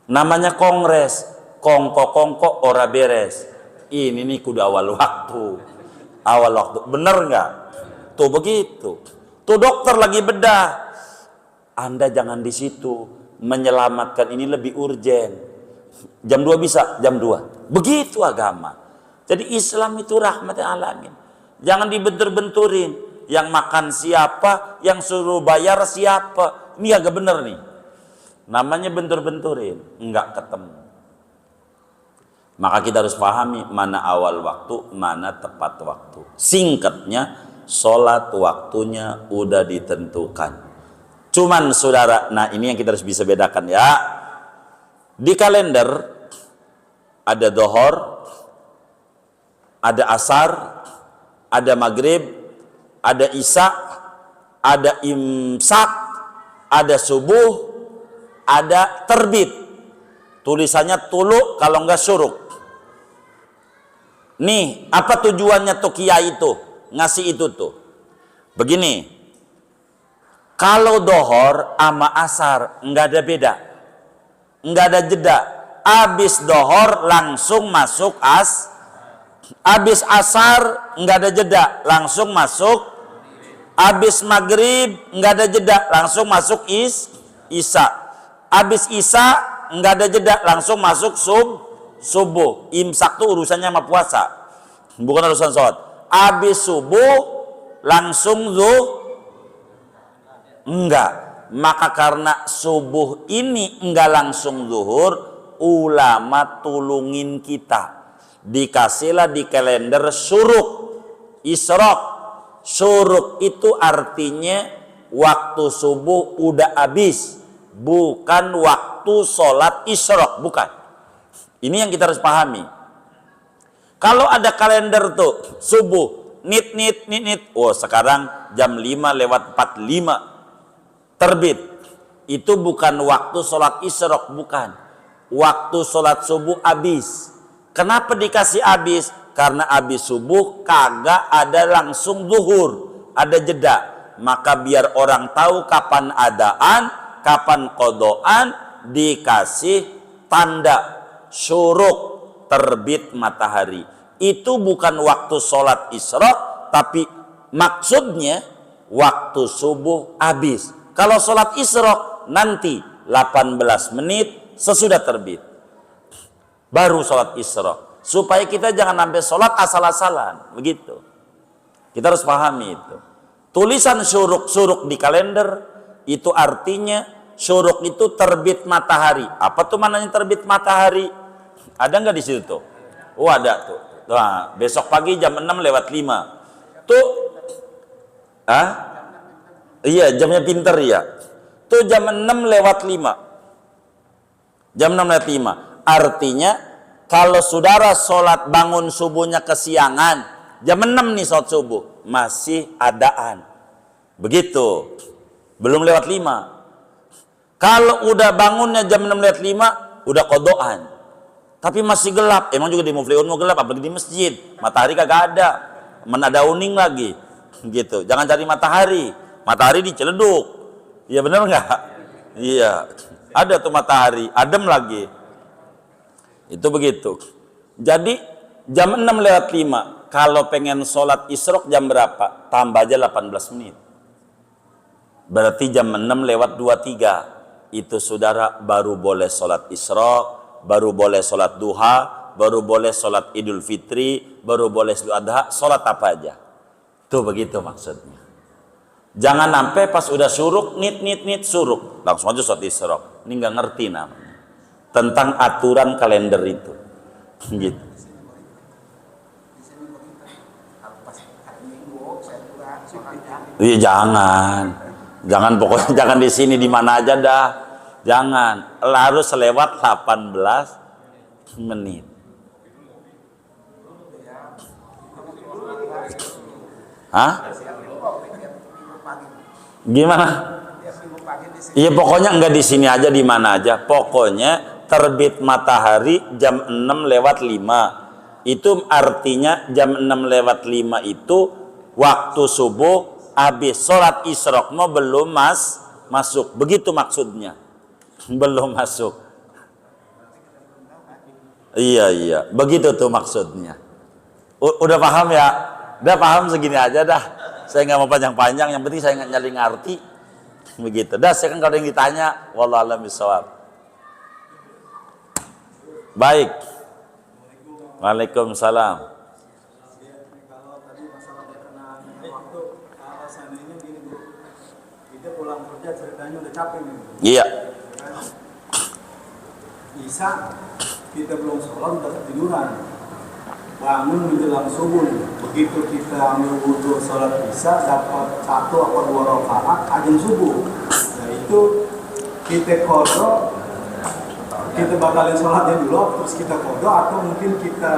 namanya kongres, kongko-kongko ora beres. Ini nih kudu awal waktu. Awal waktu, bener nggak? Tuh begitu. Tuh dokter lagi bedah. Anda jangan di situ. Menyelamatkan ini lebih urgen. Jam 2 bisa, jam 2. Begitu agama. Jadi Islam itu rahmat alamin. Jangan dibentur-benturin. Yang makan siapa, yang suruh bayar siapa. Ini agak bener nih. Namanya bentur-benturin. Enggak ketemu. Maka kita harus pahami mana awal waktu, mana tepat waktu. Singkatnya, sholat waktunya udah ditentukan. Cuman saudara, nah ini yang kita harus bisa bedakan ya. Di kalender ada dohor, ada asar, ada maghrib, ada isya, ada imsak, ada subuh, ada terbit. Tulisannya tulu kalau enggak syuruk. Nih, apa tujuannya tuh kiai itu? Ngasih itu tuh. Begini. Kalau dohor sama asar nggak ada beda, nggak ada jeda. Abis dohor langsung masuk abis asar nggak ada jeda, langsung masuk. Abis maghrib nggak ada jeda, langsung masuk isya. Abis isya nggak ada jeda, langsung masuk subuh. Imsak tuh urusannya sama puasa, bukan urusan sholat. Abis subuh langsung enggak. Maka karena subuh ini enggak langsung zuhur, ulama tulungin kita. Dikasihlah di kalender syuruk, isyraq. Syuruk itu artinya waktu subuh udah habis, bukan waktu sholat isyraq, bukan. Ini yang kita harus pahami. Kalau ada kalender tuh subuh nit. Oh, sekarang jam 5:45 terbit. Itu bukan waktu sholat isyraq, bukan. Waktu sholat subuh habis. Kenapa dikasih habis? Karena habis subuh kagak ada langsung zuhur, ada jeda. Maka biar orang tahu kapan adaan, kapan qodoan, dikasih tanda syuruk, terbit matahari. Itu bukan waktu sholat isyraq, tapi maksudnya waktu subuh habis. Kalau sholat isyraq nanti 18 menit sesudah terbit baru sholat isyraq, supaya kita jangan sampai sholat asal-asalan. Begitu kita harus pahami itu. Tulisan syuruk di kalender itu artinya syuruk itu terbit matahari. Apa tuh mananya terbit matahari? Ada nggak di situ tuh? Oh ada tuh. Nah, besok pagi jam 6:05 tuh. Iya, jamnya pinter ya. Tuh jam 6:05. Jam 6:05. Artinya kalau saudara sholat bangun subuhnya kesiangan, jam 6 nih sholat subuh, masih adaan. Begitu. Belum lewat 5. Kalau udah bangunnya jam 6:05, udah qodoan. Tapi masih gelap. Emang juga di Muflihun mau gelap, apalagi di masjid. Matahari kagak ada. Mana ada uning lagi. Gitu. Jangan cari matahari. Matahari diceleduk. Iya benar nggak? Iya. Ada tuh matahari, adem lagi. Itu begitu. Jadi jam 6:05 Kalau pengen sholat isyraq jam berapa? Tambah aja 18 menit. Berarti jam 6 lewat 23. Itu saudara baru boleh sholat isyraq, baru boleh sholat duha, baru boleh sholat idul fitri, baru boleh idul adha, sholat apa aja. Tuh begitu maksudnya. Jangan sampai pas udah suruk, nit suruk, langsung aja sholat isyraq. Ini nggak ngerti namanya. Tentang aturan kalender itu. Gitu. Iya jangan pokoknya jangan di sini, di mana aja dah, jangan, harus lewat 18 menit. Hah? Gimana? Iya pokoknya enggak di sini aja, di mana aja, pokoknya terbit matahari jam 6 lewat 5, itu artinya jam 6 lewat 5 itu waktu subuh. Habis sholat isyraq mau belum masuk, begitu maksudnya. Belum masuk. Iya begitu tuh maksudnya. Udah paham ya? Udah paham, segini aja dah, saya nggak mau panjang-panjang, yang penting saya nyari ngerti. Begitu dah, saya kan kalau yang ditanya wallahu a'lam bishawab. Baik. Waalaikumsalam. Pulang kerja ceritanya udah capek nih. Iya. Isya kita belum sholat udah ketiduran. Bangun menjelang subuh. Begitu kita ambil wudhu sholat isya dapat 1 atau 2 rakaat azan subuh. Nah itu kita kodok, kita batalin sholatnya dulu, terus kita kodok, atau mungkin kita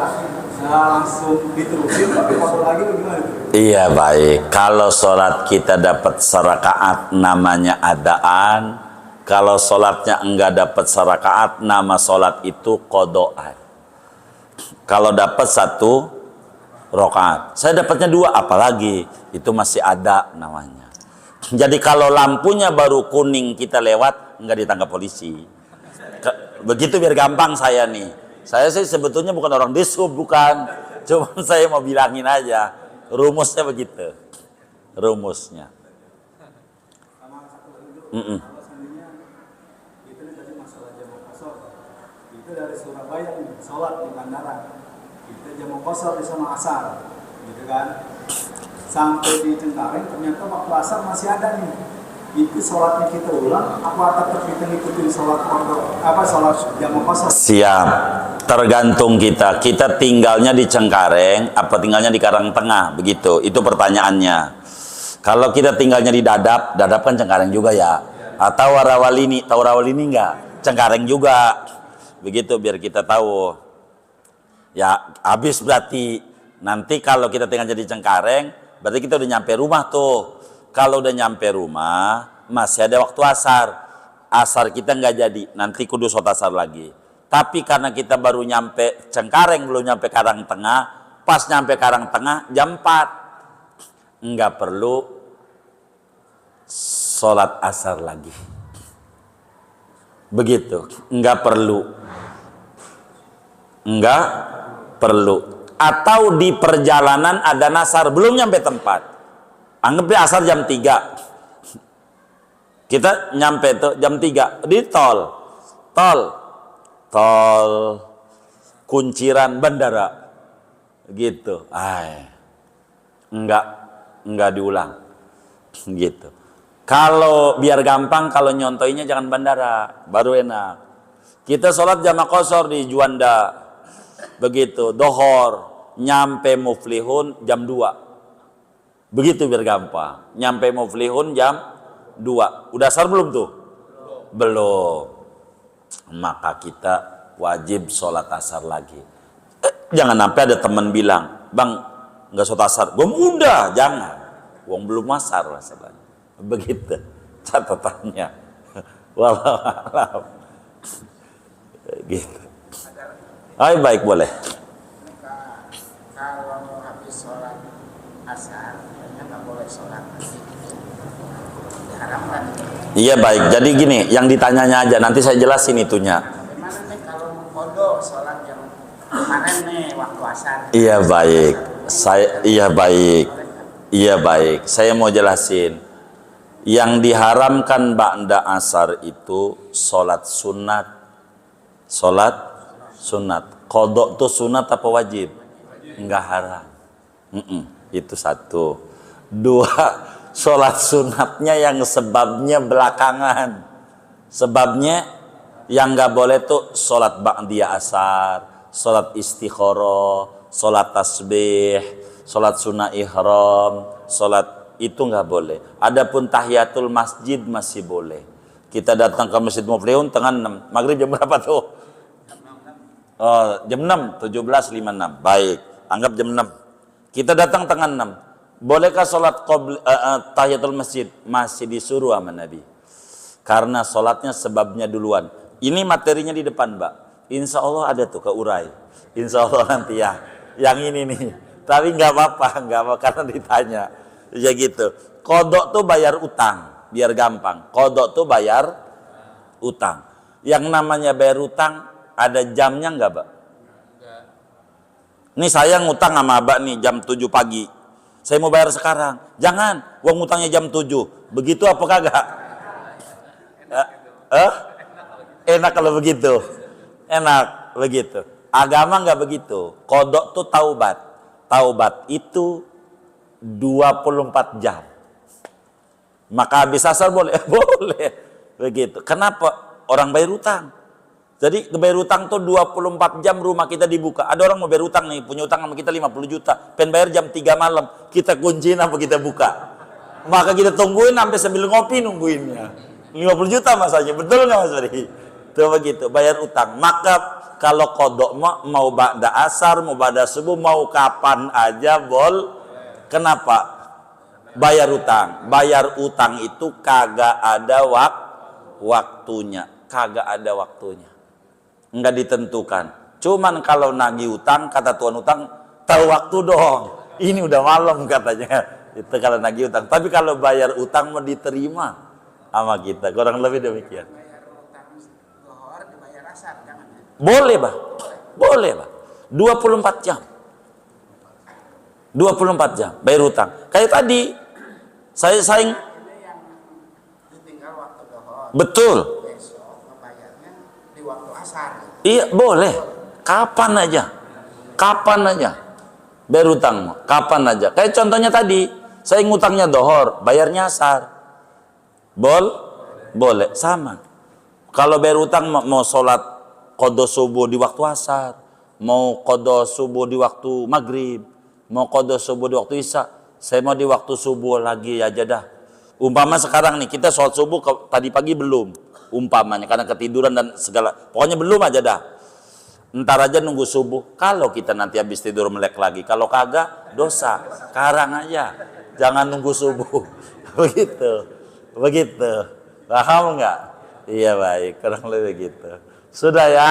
langsung diterusin tapi kodok lagi bagaimana itu? Iya baik, kalau sholat kita dapat serakaat namanya adaan, kalau sholatnya enggak dapat serakaat nama sholat itu kodoan. Kalau dapat 1 rakaat, saya dapatnya 2 apalagi, itu masih ada namanya. Jadi kalau lampunya baru kuning kita lewat, enggak ditangkap polisi. Begitu biar gampang saya nih. Saya sih sebetulnya bukan orang dishub, bukan, cuma saya mau bilangin aja. Rumusnya begitu, rumusnya. Sama satu lagi dulu, kalau seandainya itu tadi masalah jamu kosor, itu dari Surabaya nih, sholat di bandara, kita jamu kosor di sana asar, gitu kan? Sampai di Cengkareng ternyata waktu asar masih ada nih. Itu sholatnya kita ulang, apa tetap kita ngikutin sholat pondok, sholat jamu kosor? Siap. Tergantung kita tinggalnya di Cengkareng apa tinggalnya di Karangtengah, begitu, itu pertanyaannya. Kalau kita tinggalnya di Dadap kan Cengkareng juga ya, atau Warawalini, tahu Warawalini enggak? Cengkareng juga, begitu, biar kita tahu ya. Habis berarti nanti kalau kita tinggalnya di Cengkareng berarti kita udah nyampe rumah tuh. Kalau udah nyampe rumah masih ada waktu asar kita nggak jadi, nanti kudu sholat asar lagi. Tapi karena kita baru nyampe Cengkareng, belum nyampe Karangtengah, pas nyampe Karangtengah jam 4, nggak perlu sholat asar lagi. Begitu, nggak perlu. Atau di perjalanan ada nasar, belum nyampe tempat. Anggapnya asar jam 3. Kita nyampe tuh jam 3 di tol Kunciran bandara gitu. Enggak diulang gitu. Kalau biar gampang, kalau nyontoinya jangan bandara, baru enak. Kita sholat jamaah qashar di Juanda, begitu, dohor, nyampe Muflihun jam 2, begitu biar gampang. Nyampe Muflihun jam 2, udah asar belum tuh? Belum. Maka kita wajib sholat asar lagi. Jangan sampai ada teman bilang, bang nggak sholat asar, gue udah, jangan, wong belum asar masalahnya. Begitu catatannya. Wallahu a'lam. Gitu. Ayo baik, boleh. Kalau habis sholat asar, nggak boleh sholat lagi. Diharamkan. Iya baik. Jadi gini, yang ditanyanya aja, nanti saya jelasin itunya. Bagaimana nih kalau mau kodok sholat yang kemarin nih waktu asar? Iya baik. Iya baik. Iya baik. Saya mau jelasin. Yang diharamkan ba'da asar itu sholat sunat. Sholat sunat. Qadha tuh sunat apa wajib? Enggak haram. Itu satu. Dua, sholat sunatnya yang sebabnya belakangan. Sebabnya yang nggak boleh tuh sholat ba'diyah asar, sholat istikharah, sholat tasbih, sholat sunnah ihram, sholat itu nggak boleh. Adapun tahiyatul masjid masih boleh. Kita datang ke Masjid Muflihun tengah 6. Maghrib jam berapa tuh? Oh, jam 6, 17.56. Baik, anggap jam 6. Kita datang tengah 6. Bolehkah sholat tahiyatul masjid? Masih disuruh sama Nabi. Karena sholatnya sebabnya duluan. Ini materinya di depan, Mbak. Insya Allah ada tuh keurai. Insya Allah nanti ya. Yang ini nih. Tapi nggak apa-apa karena ditanya. Ya gitu. Qadha tuh bayar utang, biar gampang. Qadha tuh bayar utang. Yang namanya bayar utang ada jamnya nggak, Mbak? Nih saya ngutang sama Mbak nih jam 7 pagi. Saya mau bayar sekarang. Jangan, uang utangnya jam 7. Begitu apa kagak? Enak kalau begitu. Enak begitu. Agama nggak begitu. Qadha tuh taubat. Taubat itu 24 jam. Maka habis asar boleh? Boleh. Begitu. Kenapa? Orang bayar utang. Jadi bayar utang tuh 24 jam rumah kita dibuka. Ada orang mau bayar utang nih, punya utang sama kita 50 juta. Pengen bayar jam 3 malam. Kita kunciin apa kita buka? Maka kita tungguin sampai sambil ngopi nungguinnya. 50 juta masanya. Betul nggak Mas Feri? Itu begitu. Bayar utang. Maka kalau qadha mau ba'da asar, mau ba'da subuh, mau kapan aja Kenapa? Bayar utang. Bayar utang itu kagak ada waktunya. Kagak ada waktunya. Enggak ditentukan. Cuman kalau nagih utang, kata tuan utang, tahu waktu dong. Ini udah malam katanya. Itu kalau nagih utang. Tapi kalau bayar utang mau diterima sama kita. Kurang lebih demikian. Bayar utang zuhur dibayar asar, jangan. Boleh, Bah. Boleh, Bah. 24 jam. 24 jam bayar utang. Kayak tadi saya saing. Ini yang ditinggal waktu zuhur. Betul. Besok ngebayarnya di waktu asar. Iya, boleh. Kapan aja. Kapan aja. Bayar utang. Kapan aja. Kayak contohnya tadi, saya ngutangnya zuhur, bayarnya asar. Boleh, sama. Kalau bayar utang mau sholat qadha subuh di waktu asar, mau qadha subuh di waktu maghrib, mau qadha subuh di waktu isya, saya mau di waktu subuh lagi aja dah. Umpama sekarang nih kita sholat subuh tadi pagi belum, umpamanya karena ketiduran dan segala, pokoknya belum aja dah. Ntar aja nunggu subuh. Kalau kita nanti habis tidur melek lagi, kalau kagak dosa. Sekarang aja, jangan nunggu subuh. Begitu. Paham nggak? Iya baik, kurang lebih gitu. Sudah ya.